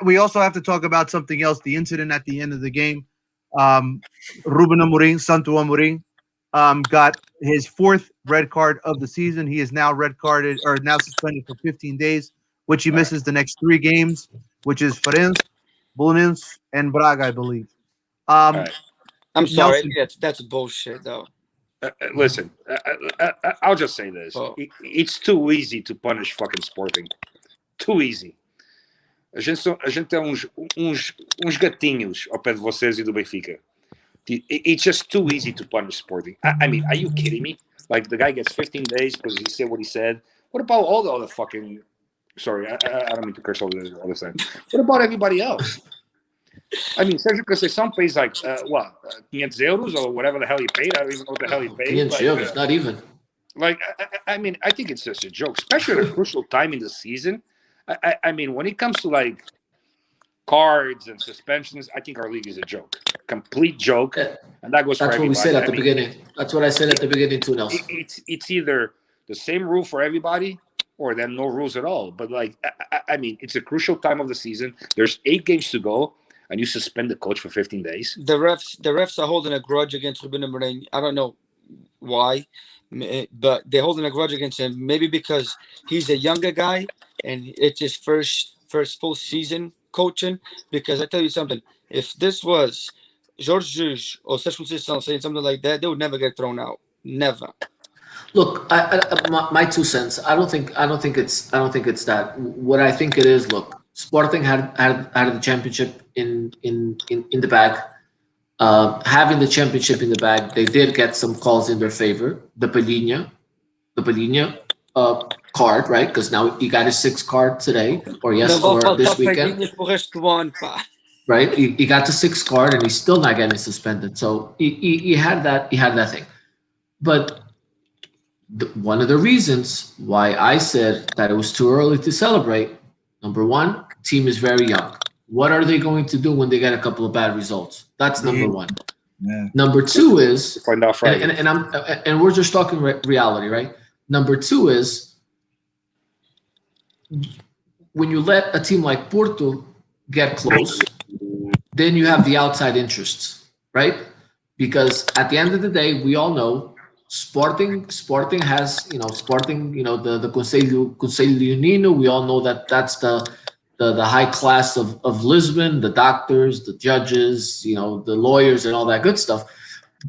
We also have to talk about something else. The incident at the end of the game. Ruben Amorim, Santo Amorim, got his 4th red card of the season. He is now now suspended for 15 days which he misses the next 3 games, which is Farense, Belenenses, and Braga, I believe. All right. I'm sorry. Nelson. That's bullshit, though. Listen, I'll just say this. Oh. It's too easy to punish fucking Sporting. Too easy. A gente tem uns gatinhos ao pé de vocês e do Benfica. It's just too easy to punish Sporting. I mean, are you kidding me? Like, the guy gets 15 days because he said what he said. What about all the other fucking... Sorry, I don't mean to curse all the time. What about everybody else? I mean, Sergio Conceição pays like, 500 euros or whatever the hell he paid. I don't even know what the hell he paid. 500 euros, not even. Like, I mean, I think it's just a joke, especially at a crucial time in the season. I mean, when it comes to, like, cards and suspensions, I think our league is a joke. Complete joke. Yeah. And that goes for That's what everybody. we said at I the mean, beginning. That's what I said at the beginning too, Nelson. It's either the same rule for everybody or then no rules at all. But, like, I mean, it's a crucial time of the season. There's 8 games to go, and you suspend the coach for 15 days. The refs are holding a grudge against Ruben Amorim. I don't know why, but they're holding a grudge against him. Maybe because he's a younger guy and it's his first full season coaching. Because I tell you something, if this was Jorge Jesus or Sérgio Conceição saying something like that, they would never get thrown out. Never. Look, my 2 cents. I don't think it's that. What I think it is. Look, Sporting had the championship in the bag. Having the championship in the bag, they did get some calls in their favor. The Palhinha card, right? Because now he got his 6th card today or this weekend. Right, he got the 6th card and he's still not getting suspended. So he had that thing. But one of the reasons why I said that it was too early to celebrate, number 1, team is very young. What are they going to do when they get a couple of bad results? That's number 1. Yeah. Number 2 is, Find out Friday. and we're just talking reality, right? Number 2 is when you let a team like Porto get close, then you have the outside interests, right? Because at the end of the day, we all know Sporting has, the Conselho Leonino. We all know that's the high class of Lisbon, the doctors, the judges, the lawyers and all that good stuff.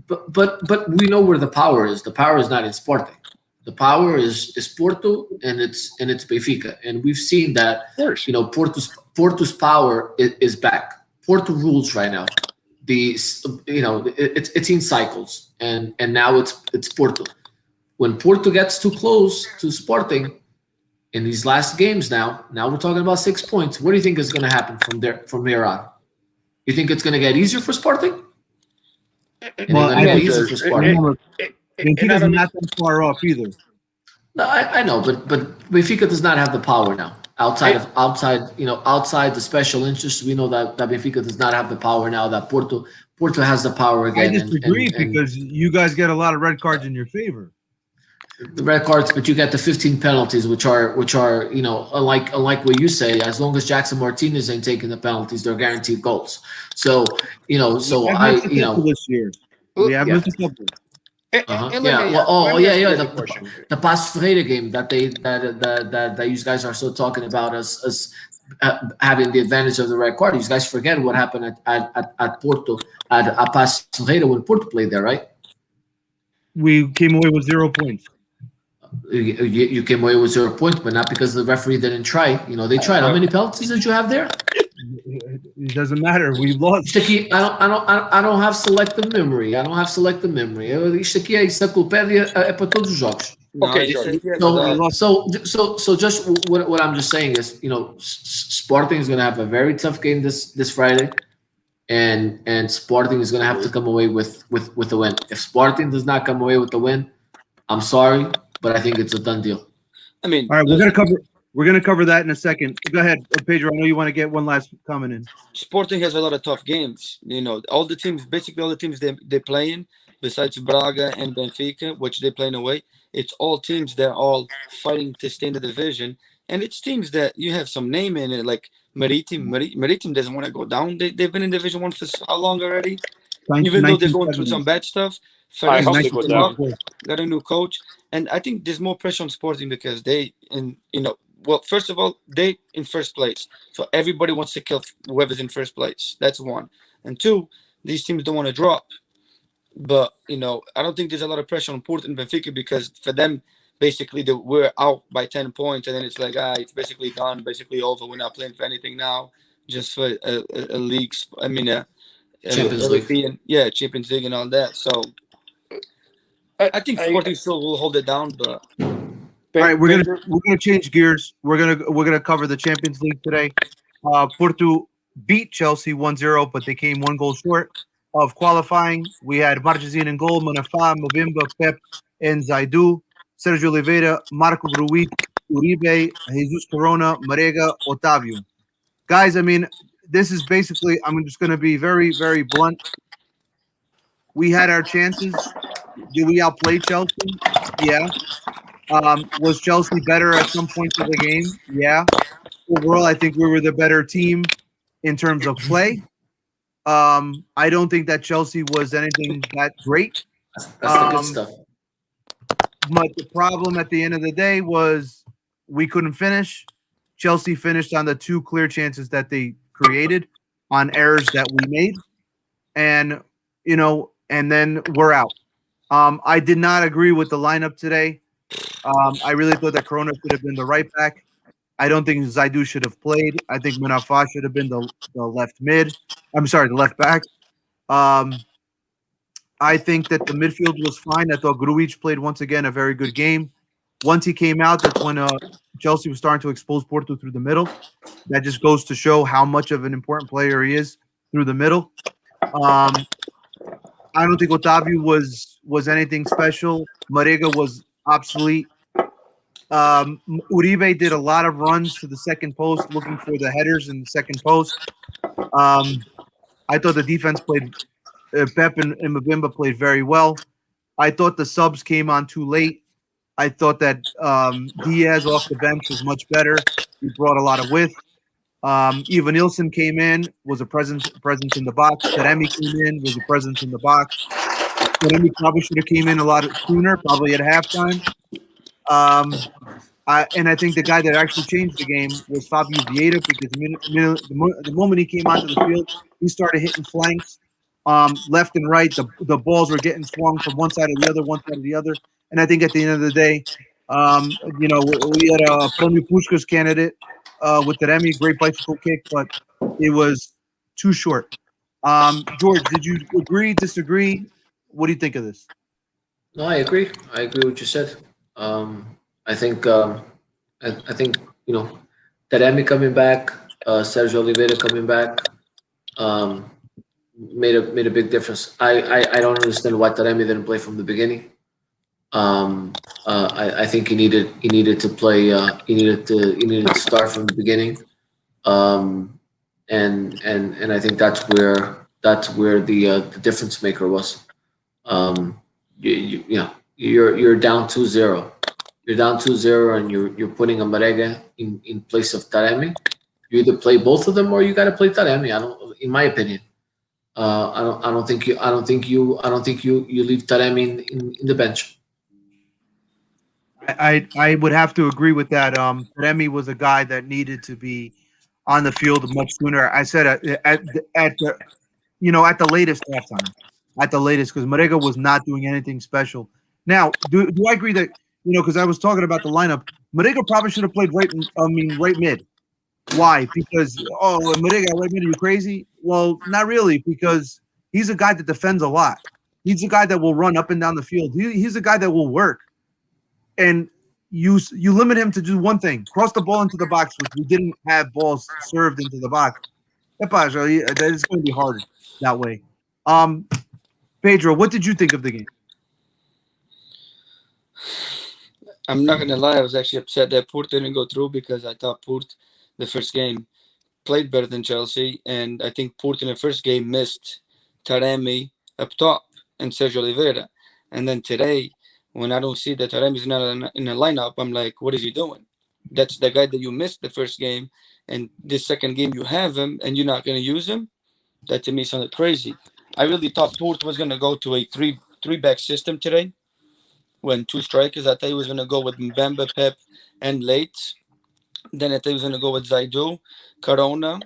But we know where the power is. The power is not in Sporting. The power is Porto and it's Benfica. And we've seen that, Porto's power is back. Porto rules right now. It's in cycles, and now it's Porto. When Porto gets too close to Sporting in these last games, now we're talking about 6 points. What do you think is going to happen from here on? You think it's going to get easier for Sporting? Well, I think easier for Sporting. Benfica's not that far off either. No, I know, but Benfica does not have the power now. Outside the special interests, we know that Benfica does not have the power now. That Porto has the power again. I disagree because you guys get a lot of red cards in your favor. The red cards, but you get the 15 penalties, which are unlike what you say. As long as Jackson Martinez ain't taking the penalties, they're guaranteed goals. So this year we have missed a couple. The Paços Ferreira game that you guys are still talking about as having the advantage of the red card. You guys forget what happened at Porto at Paços Ferreira when Porto played there, right? We came away with 0 points. You came away with 0 points, but not because the referee didn't try. They tried. How many penalties did you have there? It doesn't matter. We lost. Isto aqui, I don't have selective memory. Isto aqui é enciclopédia para todos os jogos. Okay, so just what I'm just saying is, Sporting is going to have a very tough game this Friday, and Sporting is going to have to come away with a win. If Sporting does not come away with the win, I'm sorry, but I think it's a done deal. I mean, all right, we're gonna cover that in a second. Go ahead, Pedro. I know you want to get one last comment in. Sporting has a lot of tough games. All the teams they play in, besides Braga and Benfica, which they play in away, it's all teams that are all fighting to stay in the division, and it's teams that you have some name in it, like Maritim. Maritim doesn't want to go down. They've been in Division 1 for how long already? Even though they're going through some bad stuff. I hope they go down. Got a new coach, and I think there's more pressure on Sporting because they well, first of all, they in first place, so everybody wants to kill whoever's in first place. That's one, and two, these teams don't want to drop. But I don't think there's a lot of pressure on Porto and Benfica because for them, basically, we're out by 10 points, and then it's like, it's basically done, basically over. We're not playing for anything now, just for a league. I mean, Champions League. European, Champions League and all that. So I think Sporting still will hold it down, but. All right, we're gonna change gears. We're gonna cover the Champions League today. Porto beat Chelsea 1-0, but they came 1 goal short of qualifying. We had Marchesín in goal, Manafá, Movimba, Pep, and Zaidu, Sergio Oliveira, Marco Gruitch, Uribe, Jesus Corona, Marega, Otavio. Guys, I mean, this is basically, I'm just gonna be very, very blunt. We had our chances. Did we outplay Chelsea? Yeah. Was Chelsea better at some points of the game? Yeah. Overall, I think we were the better team in terms of play. I don't think that Chelsea was anything that great. That's the good stuff. But the problem at the end of the day was we couldn't finish. Chelsea finished on the 2 clear chances that they created on errors that we made. And, and then we're out. I did not agree with the lineup today. I really thought that Corona should have been the right back. I don't think Zaidu should have played. I think Manafá should have been the left mid. I'm sorry, the left back. I think that the midfield was fine. I thought Gruitch played once again a very good game. Once he came out, that's when Chelsea was starting to expose Porto through the middle. That just goes to show how much of an important player he is through the middle. I don't think Otavio was anything special. Marega was obsolete. Uribe did a lot of runs to the second post, looking for the headers in the second post. I thought the defense played. Pep and Mbemba played very well. I thought the subs came on too late. I thought that Diaz off the bench was much better. He brought a lot of width. Ivan Nilsson came in, was a presence in the box. Taremi came in, was a presence in the box. Taremi probably should have came in a lot sooner, probably at halftime. And I think the guy that actually changed the game was Fabio Vieira because the moment he came onto the field, he started hitting flanks, left and right. The balls were getting swung from one side to the other. And I think at the end of the day, we had a Premi Puskás candidate with Taremi, great bicycle kick, but it was too short. George, did you agree, disagree? What do you think of this? No, I agree. I agree with what you said. I think Taremi coming back, Sergio Oliveira coming back, made a big difference. I don't understand why Taremi didn't play from the beginning. I think he needed to play. He needed to start from the beginning. And I think that's where the difference maker was. You're down 2-0. You're down 2-0, and you're putting a Marega in place of Taremi. You either play both of them or you got to play Taremi. In my opinion, I don't think you leave Taremi in the bench. I would have to agree with that. Taremi was a guy that needed to be on the field much sooner. I said at the latest halftime, at the latest, because Marega was not doing anything special. Now, do I agree that because I was talking about the lineup, Marega probably should have played right mid. Why? Because Marega right mid, are you crazy? Well, not really, because he's a guy that defends a lot. He's a guy that will run up and down the field. He's a guy that will work. And you limit him to do one thing: cross the ball into the box, which we didn't have balls served into the box. That is going to be hard that way. Pedro, what did you think of the game? I'm not gonna lie, I was actually upset that Port didn't go through because I thought Port, the first game, played better than Chelsea, and I think Port in the first game missed Taremi up top and Sergio Oliveira, and then today, when I don't see that Taremi's not in the lineup, I'm like, what is he doing? That's the guy that you missed the first game, and this second game you have him, and you're not going to use him? That to me sounded crazy. I really thought Port was going to go to a three-back system today, when 2 strikers. I thought he was going to go with Mbemba, Pep, and Leite. Then I think he's gonna go with Zaidu, Corona,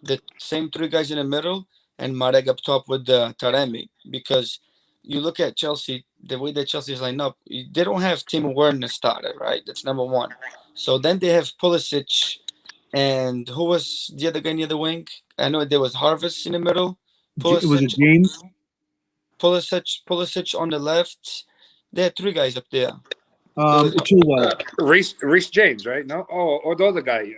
the same three guys in the middle, and Marek up top with Taremi. Because you look at Chelsea, the way that Chelsea's lined up, they don't have Timo Werner started, right? That's number one. So then they have Pulisic, and who was the other guy near the wing? I know there was Harvest in the middle, Was it Pulisic, James? Pulisic on the left. They had three guys up there. There was Chilwell. Reece James, right? No, or the other guy,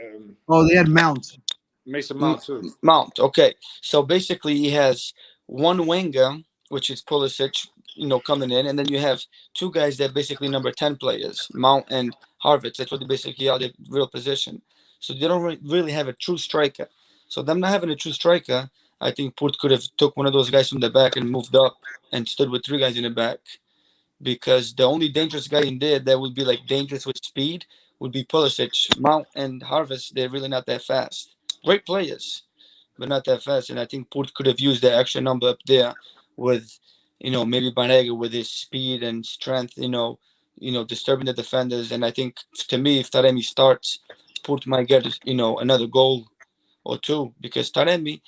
Oh, they had Mount. Mason Mount too. Mount. Okay, so basically he has one winger, which is Pulisic, coming in, and then you have two guys that are basically number 10 players, Mount and Harvard. That's what they basically are, their real position. So they don't really have a true striker. So them not having a true striker, I think Port could have took one of those guys from the back and moved up and stood with three guys in the back. Because the only dangerous guy in there that would be like dangerous with speed would be Pulisic. Mount and Harvest, they're really not that fast. Great players, but not that fast. And I think Port could have used that extra number up there with, maybe Banega with his speed and strength, disturbing the defenders. And I think to me, if Taremi starts, Port might get, another goal or two, because Taremi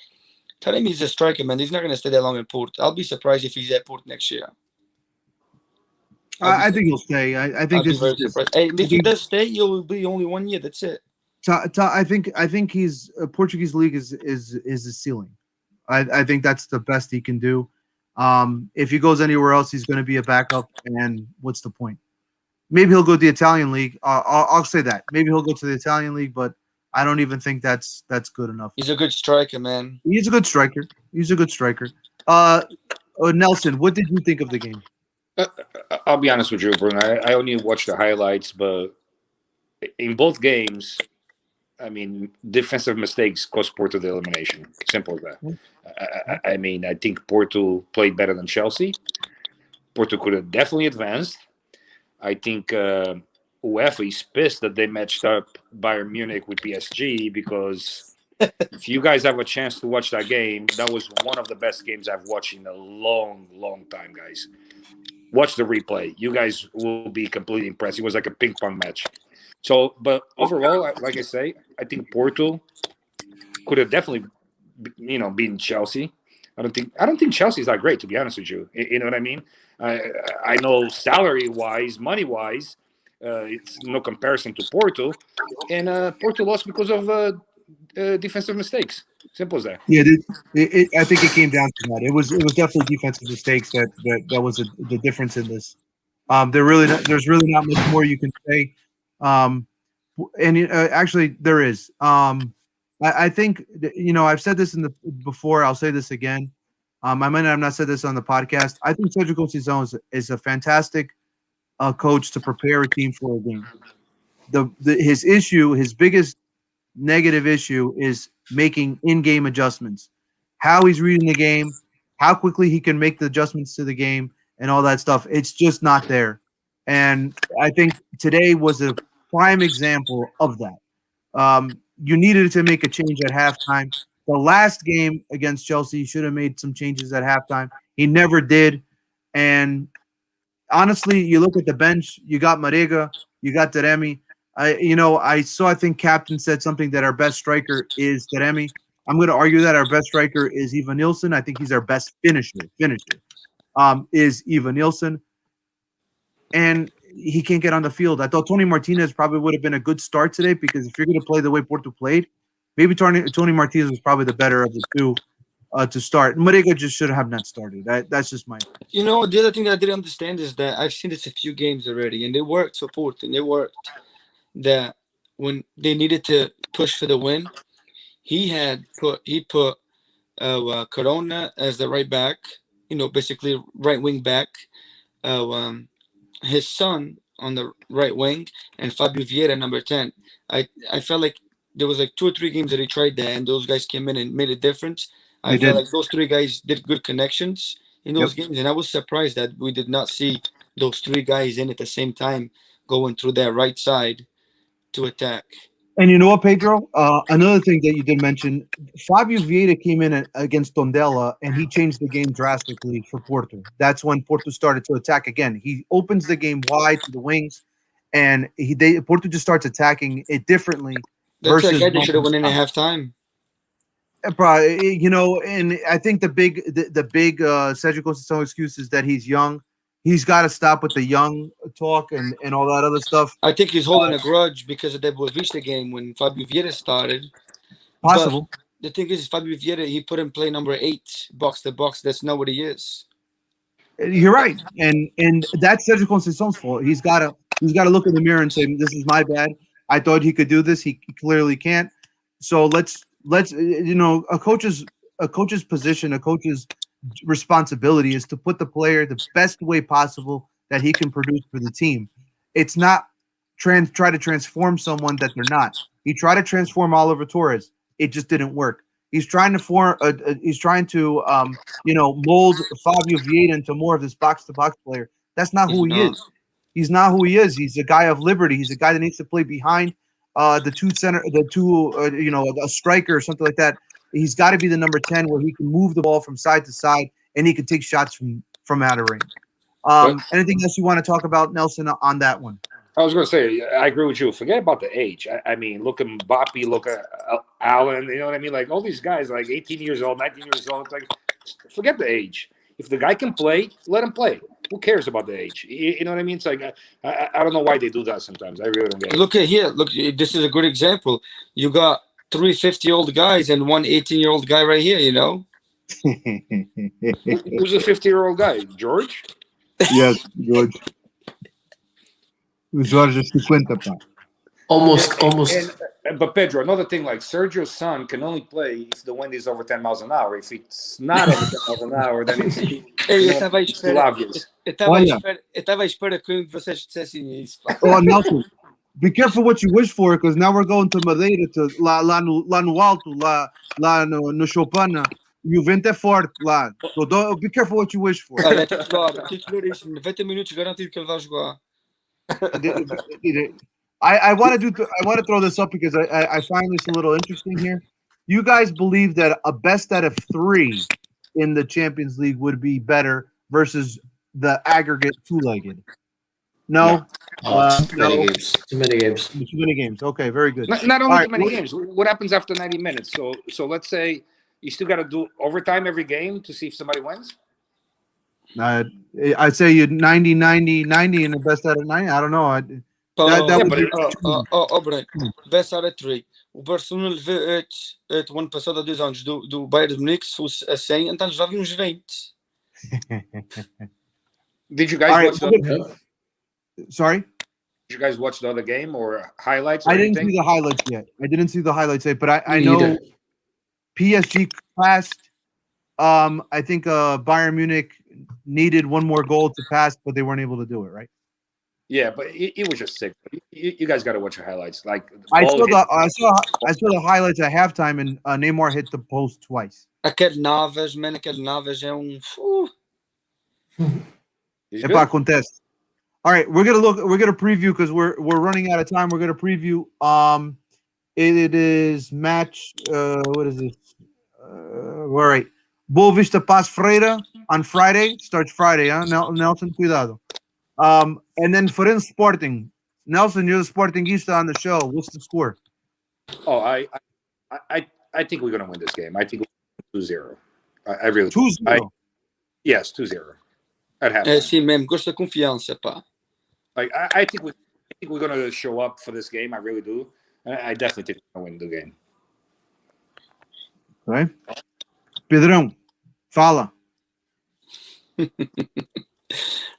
is a striker, man. He's not going to stay that long in Port. I'll be surprised if he's at Port next year. I think he'll stay. I think I'll be this very is this. surprised. Hey, if he does stay, he'll be only 1 year. That's it. I think he's Portuguese league is his ceiling. I think that's the best he can do. If he goes anywhere else, he's going to be a backup. And what's the point? Maybe he'll go to the Italian league. I'll say that. Maybe he'll go to the Italian league, but I don't even think that's good enough. He's a good striker, man. He's a good striker. Nelson, what did you think of the game? I'll be honest with you, Bruno. I only watched the highlights, but in both games, I mean, defensive mistakes cost Porto the elimination. Simple as that. I think Porto played better than Chelsea. Porto could have definitely advanced. I think UEFA is pissed that they matched up Bayern Munich with PSG, because if you guys have a chance to watch that game, that was one of the best games I've watched in a long, long time, guys. Watch the replay. You guys will be completely impressed. It was like a ping pong match. So, but overall, like I say, I think Porto could have definitely, beaten Chelsea. I don't think Chelsea's that great, to be honest with you. You know what I mean? I know salary-wise, money-wise, it's no comparison to Porto, and Porto lost because of defensive mistakes. Simple as that. Yeah, I think it came down to that. It was definitely defensive mistakes that was the difference in this. There's really not much more you can say. Actually, there is. I think I've said this before. I'll say this again. I might have not said this on the podcast. I think Sergio Conceição is a fantastic coach to prepare a team for a game. His biggest negative issue is making in-game adjustments. How he's reading the game, how quickly he can make the adjustments to the game, and all that stuff. It's just not there. And I think today was a prime example of that. You needed to make a change at halftime. The last game against Chelsea, he should have made some changes at halftime. He never did. And honestly, you look at the bench, you got Marega, you got Taremi. I think Captain said something that our best striker is Taremi. I'm going to argue that our best striker is Ivan Nilsson. I think he's our best finisher. Is Ivan Nilsson. And he can't get on the field. I thought Tony Martinez probably would have been a good start today, because if you're going to play the way Porto played, maybe Tony Martinez was probably the better of the two to start. Marega just should have not started. That's just my. The other thing that I didn't understand is that I've seen this a few games already, and they worked for Porto, and they worked. That when they needed to push for the win, he put Corona as the right back, basically right wing back. His son on the right wing, and Fabio Vieira number 10. I felt like there was like 2 or 3 games that he tried that, and those guys came in and made a difference. I felt like those 3 guys did good connections in those games, and I was surprised that we did not see those 3 guys in at the same time going through that right side to attack. And you know what, Pedro? Another thing that you did mention, Fabio Vieira came in against Tondela, and he changed the game drastically for Porto. That's when Porto started to attack again. He opens the game wide to the wings, and Porto just starts attacking it differently. That's versus like they should have won in a halftime. probably, and I think the big Cedric Conceição excuse is that he's young. He's got to stop with the young talk and all that other stuff. I think he's holding a grudge because of the Boa Vista game when Fabio Vieira started. Possible. But the thing is, Fabio Vieira, he put him play number 8, box to box. That's not what he is. You're right, and that's Cedric Conceição's fault. He's got to look in the mirror and say, "This is my bad. I thought he could do this. He clearly can't." So let's a coach's position, a coach's responsibility is to put the player the best way possible that he can produce for the team. It's not try to transform someone that they're not. He tried to transform Oliver Torres. It just didn't work. He's trying to mold Fabio Vieira into more of this box-to-box player. That's not who he is. He's not who he is. He's a guy of liberty. He's a guy that needs to play behind a striker or something like that. He's got to be the number 10 where he can move the ball from side to side and he can take shots from out of range. Anything else you want to talk about, Nelson, on that one? I was going to say, I agree with you. Forget about the age. I mean, look at Mbappe, look at Allen. You know what I mean? Like all these guys, like 18 years old, 19 years old. Like, forget the age. If the guy can play, let him play. Who cares about the age? You know what I mean? It's like I don't know why they do that sometimes. I really don't get it. Look at here. Look, this is a good example. You got 3 50-year-old guys and 1 18-year-old guy right here. You know. Who's a 50-year-old guy? George? Yes, George. Jorge is 50, pá. Almost. But Pedro, another thing, like Sergio's son can only play if the wind is over 10 miles an hour. If it's not over 10 miles an hour, then it's too obvious. Eu estava à espera que vocês dissessem isso. Oh, Nelson, be careful what you wish for, because now we're going to Madeira, to lá no alto, lá no Chopana. E o vento é forte lá. So be careful what you wish for. Olha, titular isso, 90 minutos garantido que ele vai jogar. I want to throw this up because I find this a little interesting here. You guys believe that a best out of 3 in the Champions League would be better versus the aggregate 2-legged? No. Too many games. Too many games. Okay, very good. Not only All too many games. What happens after 90 minutes? So let's say you still got to do overtime every game to see if somebody wins. I'd say you 90 and the best out of 90. I don't know. Best out of 3. O Barcelona levou 8 o ano passado, há 2 anos, do Bayern de Munique, se fosse a 100, então já vi uns 20. Did you guys watch Sorry? Did you guys watch the other game or highlights? I didn't see the highlights yet. But I know either. PSG passed. I think Bayern Munich needed one more goal to pass, but they weren't able to do it, right? Yeah, but it was just sick. You guys got to watch the highlights. Like I saw the highlights at halftime, and Neymar hit the post twice. Aquele Naves é He's If good. acontece. All right, we're gonna preview because we're running out of time. We're gonna preview. It is match. What is this? All right, Boa Vista Pass Freire on Friday. Starts Friday, huh? Nelson, cuidado. And then for Sporting, Nelson, you're the Sportingista on the show. What's the score? Oh, I think we're gonna win this game. I think 2-0. I really 2-0. Yes, 2-0. At halftime. É assim mesmo, gosto da confiança, pá. Like I think we're gonna show up for this game. I really do. I definitely think we're gonna win the game. Right? Pedrão, fala. I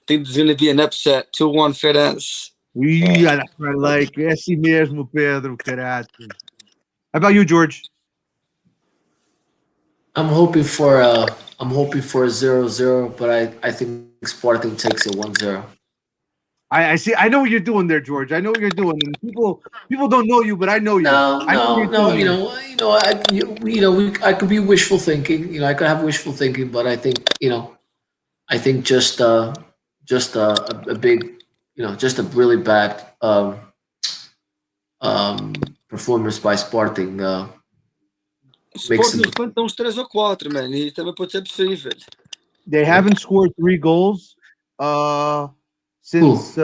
think there's going to be an upset, 2-1 Feirense. Like é assim mesmo, Pedro, caralho. How about you, George? I'm hoping for a 0-0, but I think Sporting takes it 1-0. I see. I know what you're doing there, George. I know what you're doing. And people don't know you, but I know you. I could be wishful thinking. I could have wishful thinking, but I think just a big, just a really bad performance by Sporting. Sporting levanta uns 3 ou 4, man. E também pode ser possível. They haven't scored 3 goals since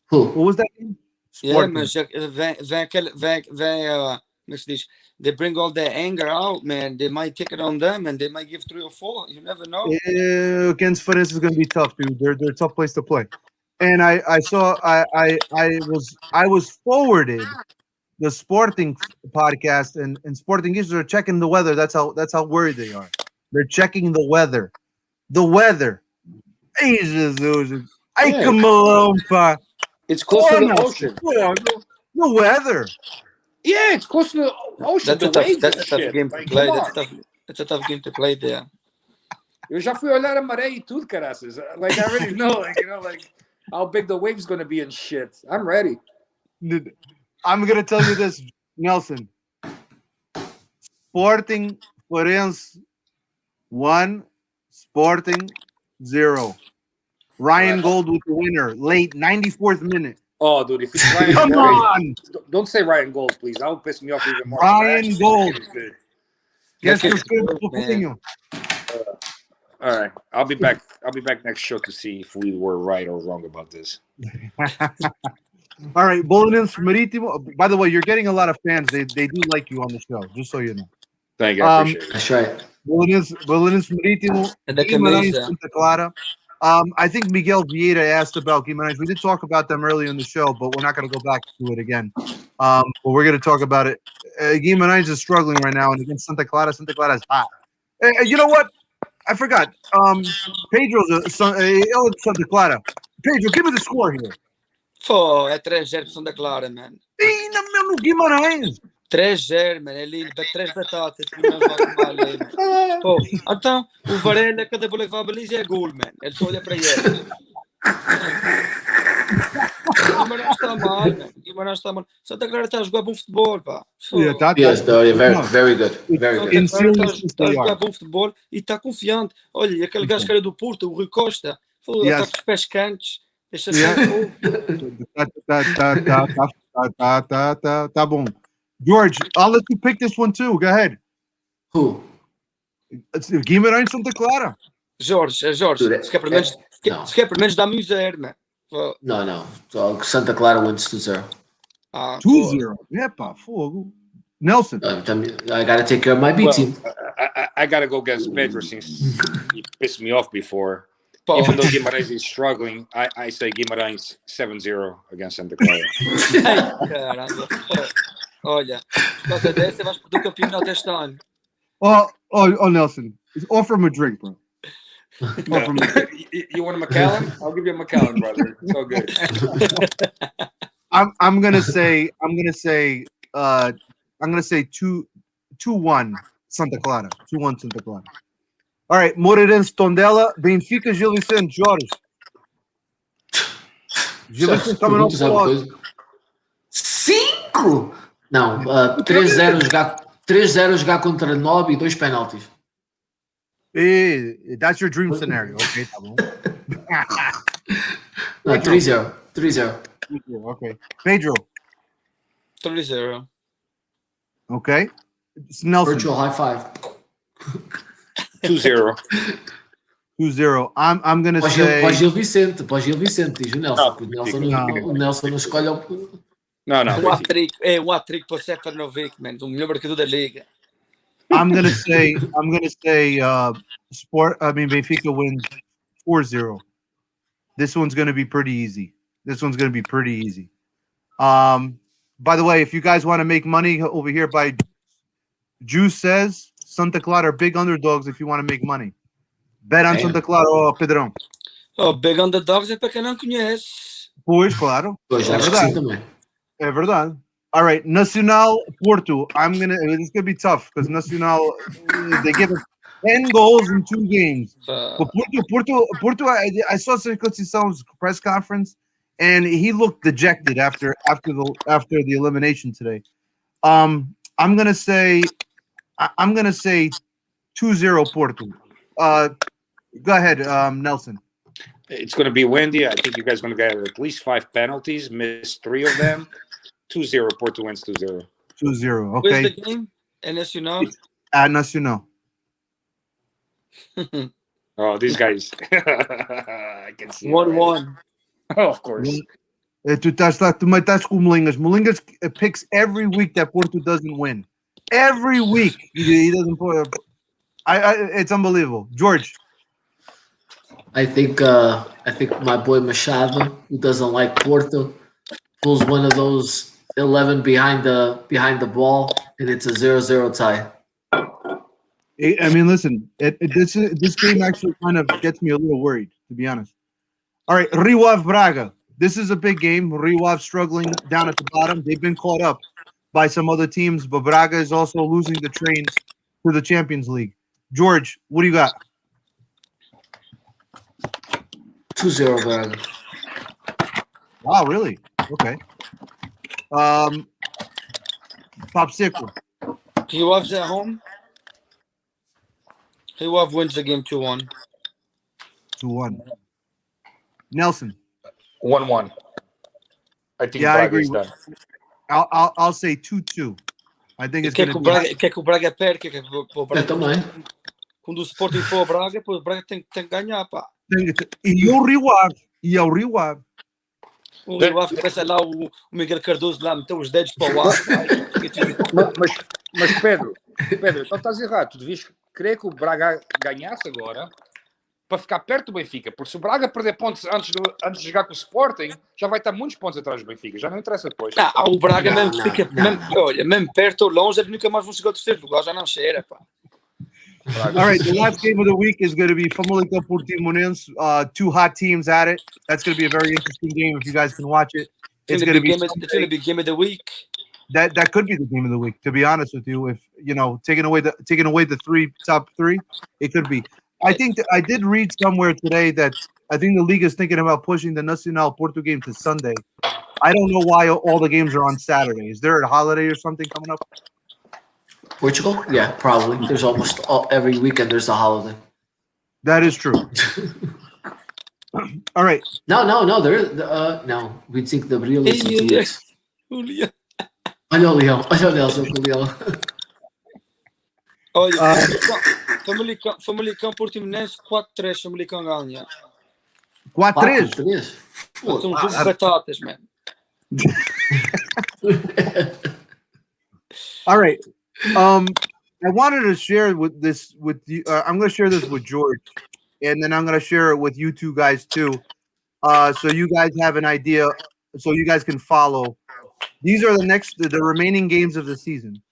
Who? what was that game? Yeah, Sporting. mas como é que se diz? They bring all their anger out, man. They might kick it on them, and they might give 3 or 4. You never know. Against Farense is going to be tough, dude. They're a tough place to play. And I was forwarded the Sporting podcast, and Sporting users are checking the weather. That's how worried they are. They're checking the weather. The weather. Ai, Jesus. Ai, Yeah. que malão, pá. It's close to the Nelson, ocean. the weather. Yeah, it's close to the ocean. That's The a tough. waves That's and a tough shit. game to Like, play. come That's on. tough. That's a tough game to play there. Eu já fui olhar a maré e tudo, caraças. Like, I already know, like, you know, like, how big the wave's going to be and shit. I'm ready. I'm going to tell you this, Nelson. Sporting Farense 1, Sporting 0. Ryan Gold with the winner, late 94th minute. Oh, dude, if it's Ryan Come Gold, on! don't say Ryan Gold, please. That would piss me off even more. Ryan Gold. Guess Look who's at good Gold, for man. Coutinho? All right, I'll be back. I'll be back next show to see if we were right or wrong about this. All right, Bolinense Marítimo. By the way, you're getting a lot of fans. They do like you on the show, just so you know. Thank you. I appreciate it. That's right. Bolinense Marítimo, And the Guimarães, camisa. Santa Clara. I think Miguel Vieira asked about Guimarães. We did talk about them earlier in the show, but we're not going to go back to it again. But we're going to talk about it. Guimarães is struggling right now, and against Santa Clara is hot. You know what? I forgot. Pedro's Santa Clara. Pedro, give me the score here. Pô, é 3-0 para Santa Clara, man. Ih, no Guimarães. 3-0, man. É lindo. 3 batatas. Não joga mal ali, man. Pô, então, o Varela, cada bola que vai à baliza é gol, man. Ele só olha para ele. Guimarães está mal, man. Guimarães está mal. Santa Clara está a jogar bom futebol, pá. Pô. Yeah, tá, Yes, they're very, No. very good. Very Santa good. In Clara seriousness, está a they jogar are. bom futebol e está confiante. Olha, e aquele gajo que era do Porto, o Rui Costa, pô, Yes. está com os pés quentes. Deixa Yeah. Tá bom. George, I'll let you pick this one too. Go ahead. Who? Guimarães Santa Clara. Jorge, Dude, se quer pelo menos, no. se quer pelo menos dá-me um 0, man. Pô, No. So Santa Clara wins 2-0. 2-0. Epa, fogo. Nelson. I got to take care of my B Well, team. I got to go against Pedro since he pissed me off before. Pô, Even though Guimarães is struggling, I say Guimarães 7-0 against Santa Clara. ai, caramba. Pô, olha, por causa dessa vais perder o campeonato este ano. Oh, Nelson. Offer him a drink, bro. No. You want a Macallan? I'll give you a Macallan, brother. It's all good. I'm gonna say 2-1 Santa Clara. 2-1 Santa Clara. All right, Moreirense Tondela, Benfica, Gil Vicente, Jorge. Gil Vicente coming off the loss. 5? Não, 3-0 jogar contra 9 e 2 penaltis. That's your dream scenario. Okay, tá bom. No, 3-0. 3-0. Okay. Pedro. 3-0. Okay. It's Nelson. Virtual high five. 2-0. 2-0. I'm gonna Pós say Gil Vicente, diz o Nelson. Não, porque o não. Nelson não escolhe o... No. Um hat-trick para o Sefernovic, man. O melhor marcador da liga. I'm gonna say Benfica wins 4-0. This one's gonna be pretty easy. By the way, if you guys want to make money over here by Juice says Santa Clara are big underdogs if you want to make money. Bet on Damn. Santa Clara, Pedrão. Oh, Big Underdogs é para quem não conhece. Pois, claro. Pois, É acho que verdade. sim também. É verdade. All right, Nacional Porto. It's gonna be tough because Nacional they give us 10 goals in 2 games. But Porto. I saw Circuncisão's press conference, and he looked dejected after the elimination today. I'm gonna say 2-0 Porto. Go ahead, Nelson. It's going to be windy. I think you guys are going to get at least 5 penalties, miss 3 of them. 2-0. Porto wins 2-0. 2-0. Where's Okay. the game? Nacional. At Nacional. Oh, these guys. I can see it 1-1. already. Oh, of course. Tu estás com o Molingas. Molingas picks every week that Porto doesn't win. Every week he doesn't put. It's unbelievable. George, I think my boy Machado, who doesn't like Porto, pulls one of those 11 behind the ball, and it's a 0-0 tie. I mean, listen, this game actually kind of gets me a little worried, to be honest. All right, Rio Ave Braga. This is a big game. Rio Ave struggling down at the bottom. They've been caught up by some other teams, but Braga is also losing the train to the Champions League. George, what do you got? 2-0 Braga. Wow, really? Okay. Top Seco. Rio Ave's at home. Rio Ave wins the game 2-1. 2-1. Nelson. 1-1. I think Yeah, I Braga agree is with- done. I'll say 2-2. I think E it's quer going que, to o be. Braga, quer que o Braga perca? Quer que o Eu Braga, também. quando o Sporting for ao Braga, pô, o Braga tem que ganhar, pá. E o Rio Ave. E o Rio Ave. O Rio Ave começa lá o Miguel Cardoso lá, meteu os dedos para o ar. Mas Pedro, então estás errado. Tu devias crer que o Braga ganhasse agora para ficar perto do Benfica. Porque se o Braga perder pontos antes de jogar com o Sporting, já vai estar muitos pontos atrás do Benfica. Já não interessa depois. O Braga Não, mesmo não, fica, não. mesmo, olha, mesmo perto ou longe, eles nunca mais vão chegar ao terceiro lugar, já não cheira, pá. All right, the last game of the week is going to be Famalicão Portimonense. Two hot teams at it. That's going to be a very interesting game if you guys can watch it. It's going to be It's going to be game of the week. that could be the game of the week. To be honest with you, if you know taking away the top three, it could be. I think I did read somewhere today that I think the league is thinking about pushing the Nacional Porto game to Sunday. I don't know why all the games are on Saturday. Is there a holiday or something coming up? Portugal? Yeah, probably. There's almost every weekend there's a holiday. That is true. All right. No. No. We think the real is 2 weeks. Olha, Olha o Leão. Olha o Nelson com o Leão. Famalicão Portimonense 4-3, Famalicão ganha. 4-3. 4-3. São um jogo de batatas, man. All right. I wanted to share with you. I'm going to share this with George, and then I'm going to share it with you two guys too, so you guys have an idea, so you guys can follow. These are the remaining games of the season.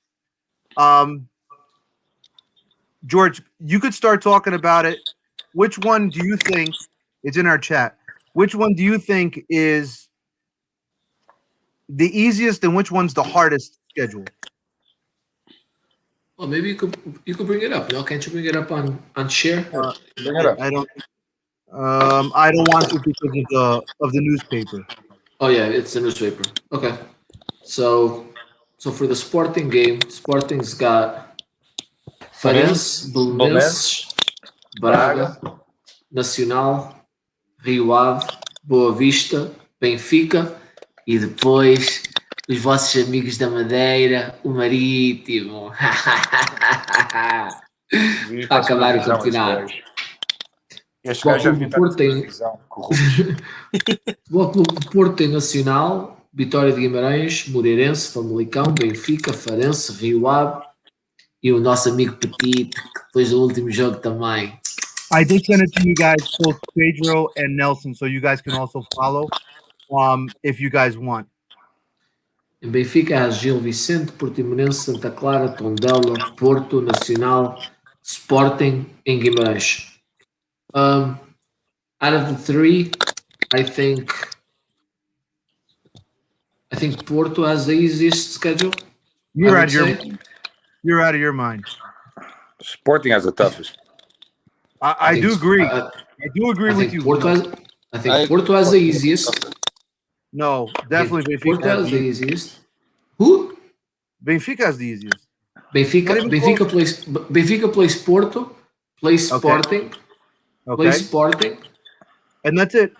George, you could start talking about it. Which one do you think? It's in our chat. Which one do you think is the easiest, and which one's the hardest schedule? Well, maybe you could bring it up. No, can't you bring it up on share? Bring it up. I don't want to because of the newspaper. Oh yeah, it's the newspaper. Okay. So for the Sporting game, Sporting's got Farense, Belenenses, Braga, Nacional, Rio Ave, Boa Vista, Benfica e depois os vossos amigos da Madeira, o Marítimo. Para acabar o campeonato. Este gajo já devia estar Porto na tem- televisão, corrupto. O Porto tem Nacional, Vitória de Guimarães, Moreirense, Famalicão, Benfica, Farense, Rio Ave e o nosso amigo Petit, que depois do último jogo também. I did send it to you guys, both Pedro and Nelson, so you guys can also follow, if you guys want. Em Benfica há Gil Vicente, Portimonense, Santa Clara, Tondela, Porto, Nacional, Sporting em Guimarães. Out of the three, I think Porto has the easiest schedule. You're I out would of say. you're out of your mind. Sporting has the toughest. I do agree. I I do agree think with you. Porto has the easiest. No, definitely Porto has the Benfica. easiest. Who? Benfica has the easiest. Benfica plays Porto, plays Sporting, Okay, plays Sporting. and that's it.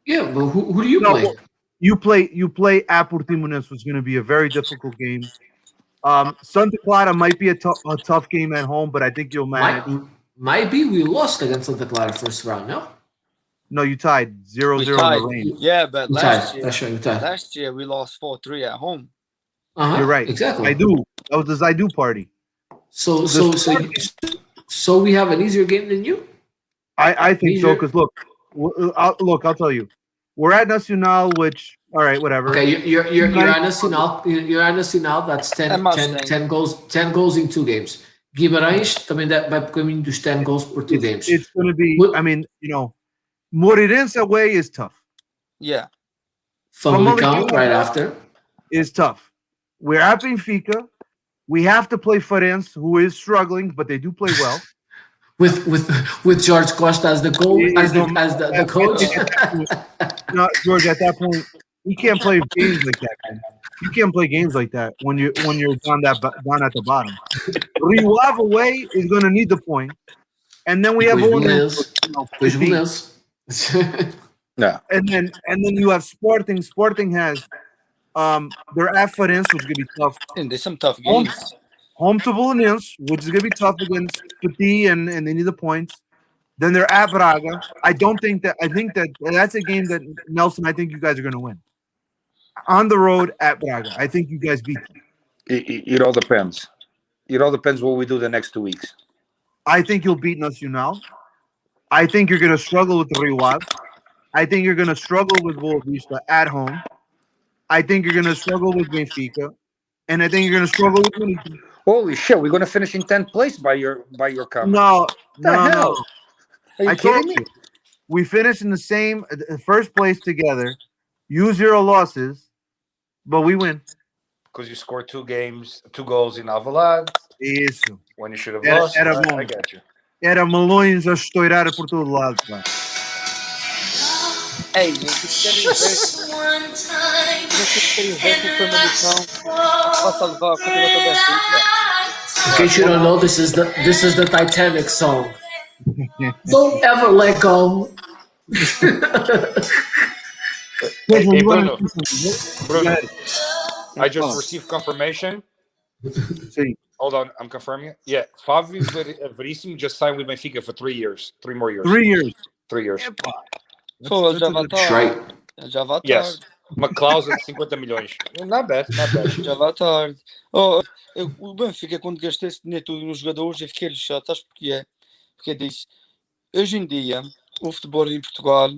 Yeah, but who do you No, play? You play at Portimonense, which is going to be a very difficult game. Santa Clara might be a tough game at home, but I think you'll manage. Might be we lost against Santa Clara first round, no? No, you tied 0-0 We in the tied. rain. Yeah, but We last tied. year, That's right. We tied. last year we lost 4-3 at home. You're right. Exactly. I do. That was the Zaidu party. So we have an easier game than you. I think so Easier? because I'll tell you, we're at Nacional, which all right, whatever. Okay, you're Nice. at Nacional. You're at Nacional. That's 10 goals in 2 games. Guimarães também vai por caminho dos 10 goals por 2 games. It's going to be. What- I mean, Moreirense away is tough. Yeah. Famalicão right after. Is tough. We're at Benfica. We have to play Farense, who is struggling, but they do play well. With George Costa as the coach. No, George, at that point, you can't play games like that, man. You can't play games like that when you're down at the bottom. Rio Ave away is going to need the point, and then we have Yeah. and then you have Sporting. Sporting has they're at Farense, which is going to be tough. And there's some tough Home, games. home to Belenenses, which is going to be tough against Petit, and they need the points. Then they're at Braga. I think that that's a game that Nelson. I think you guys are going to win. On the road at Braga, I think you guys beat them. It all depends. It all depends what we do the next 2 weeks. I think you'll beat Nacional. I think you're going to struggle with Rio Ave. I think you're going to struggle with Boa Vista at home. I think you're going to struggle with Benfica, and I think you're going to struggle with Benfica. Holy shit, we're going to finish in 10th place by your comment. No. Are you I kidding told me? you. We finished in the same first place together. You 0 losses, but we win. Because you scored 2 goals in Alvalade Isso. when you should have Era- lost. era I bom. get you. Era melões a estourar por todo lado. Pá. Ei, vocês querem ver que o Famalicão possa levar a campeonato da Benfica? In case you don't know, this is the Titanic song. Don't ever let go. Hey, You Bruno. wanna- Bruno, ahead. I just received confirmation. See, Hold on, I'm confirming it. Yeah, Fábio Veríssimo just signed with Benfica for 3 years. 3 more years. 3 years. 3 years. Pô, já vai That's right. tarde. Já vai tarde. Yes. McLeod de 50 milhões. Not bad, not bad. Já vai tarde. Oh, o Benfica, quando gastei esse dinheiro tudo nos jogadores, eu fiquei lixado. Sabes porquê é? Porque disse, hoje em dia, o futebol em Portugal,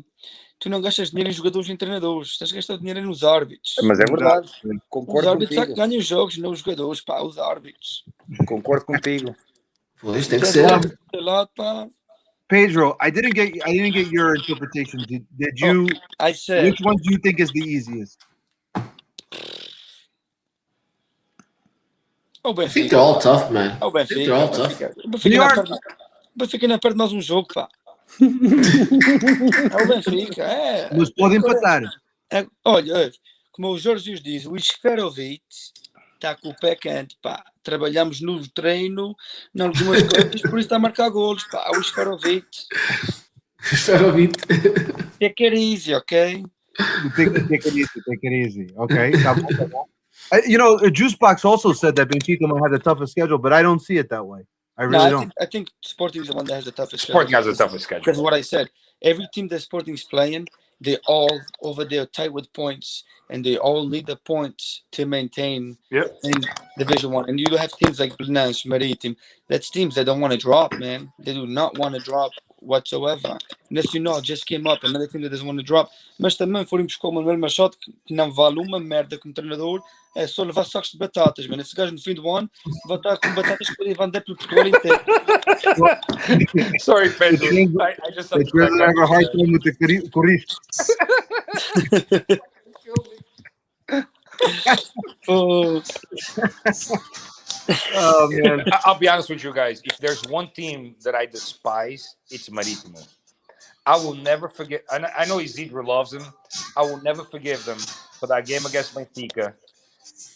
tu não gastas dinheiro em jogadores e em treinadores. Estás a gastar dinheiro nos árbitros. Mas é verdade. Os Concordo árbitros é que contigo. ganham os jogos, não os jogadores, pá, os árbitros. Concordo contigo. Pois tem que ser. Sei lá, pá. Pedro, I didn't get your interpretation. Did you? I said, Which one do you think is the easiest? o I think Benfica. they're all tough, man. O I think Benfica. they're all O tough. Benfica não perde mais um jogo, pá. É o Benfica, é. Mas pode empatar. Olha, como o Jorge diz, o Esferovic está com o pé quente, pá. Trabalhamos no treino, em algumas coisas, por isso está a marcar golos, pá. O Esferovic. Take it easy, ok? Take it easy. Okay. Tá bom, tá bom. Juicebox also said that Benfica might have the toughest schedule, but I don't see it that way. I really don't. I think Sporting is the one that has the toughest Sporting has schedule. the toughest schedule. Because what I said, every team that Sporting is playing, they all over there tight with points, and they all need the points to maintain Yep. in Division 1. And you have teams like Belenenses, Maritim. That's teams that don't want to drop, man. They do not want to drop whatsoever. Nacional just came up, another team that doesn't want to drop. Mas também foram buscar o Manuel Machado, que não vale uma merda como treinador, é só levar sacos de batatas, mano. Esse gajo no fim do ano vai estar com batatas que podem vender pelo Portugal inteiro. Sorry, Pedro. I just They doesn't have a hard time with the Corinthians. Oh, Oh man. I'll be honest with you guys. If there's one team that I despise, it's Marítimo. I will never forget. I know Isidro loves him. I will never forgive them for that game against Benfica.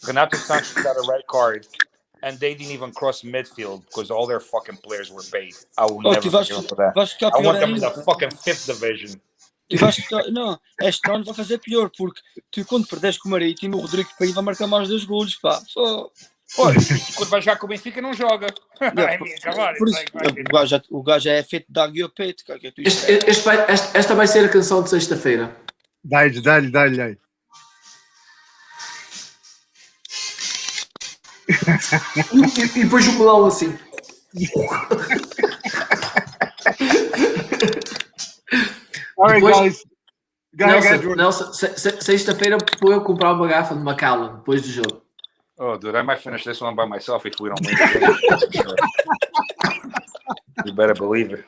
Renato Sanches got a red card, and they didn't even cross midfield because all their fucking players were paid. I will never tu forgive them for that. vais ficar I pior want them in the ainda. fucking 5th division. Tu vais ficar, não, este ano vai fazer pior, porque tu quando perdes com o Marítimo, o Rodrigo Paim vai marcar mais 2 golos, pá. Pô, quando vai jogar com o Benfica, não joga. I mean, come on, Por it's isso, like fucking- o gajo já é feito de águia ao peito, cara. Que é tu Esta vai ser a canção de sexta-feira. Dá-lhe aí. E depois o melão assim. All right, Depois- guys. Go ahead, Jordan. Nelson, sexta-feira vou eu comprar uma garrafa de Macallan depois do jogo. Oh, dude, I might finish this one by myself if we don't win. The game. That's for sure. You better believe it.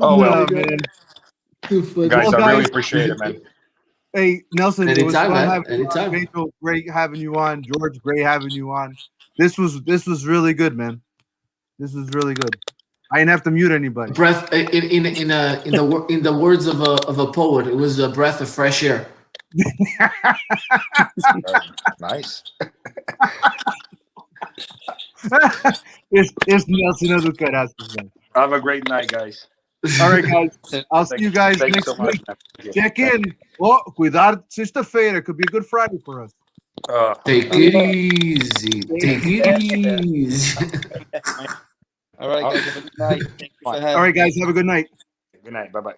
Oh well, man. guys, Well, I guys- really appreciate it, man. Hey, Nelson, it was Anytime, fun man. having you on. Anytime. Rachel, great having you on. George, great having you on. This was really good, man. This was really good. I didn't have to mute anybody. Breath in the words of a poet, it was a breath of fresh air. Nice. It's Nelson do Carrasco, man. Have a great night, guys. All right, guys. I'll see you guys Thank you next so much, week. man. Thank you. Check in. Oh, cuidado sexta-feira. Could be a good Friday for us. Take it easy. Take it easy. All right, guys. Have a good night. Thank you for having All right, guys. Have a good night. Good night. Bye bye.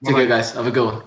Take care, guys. Have a good one.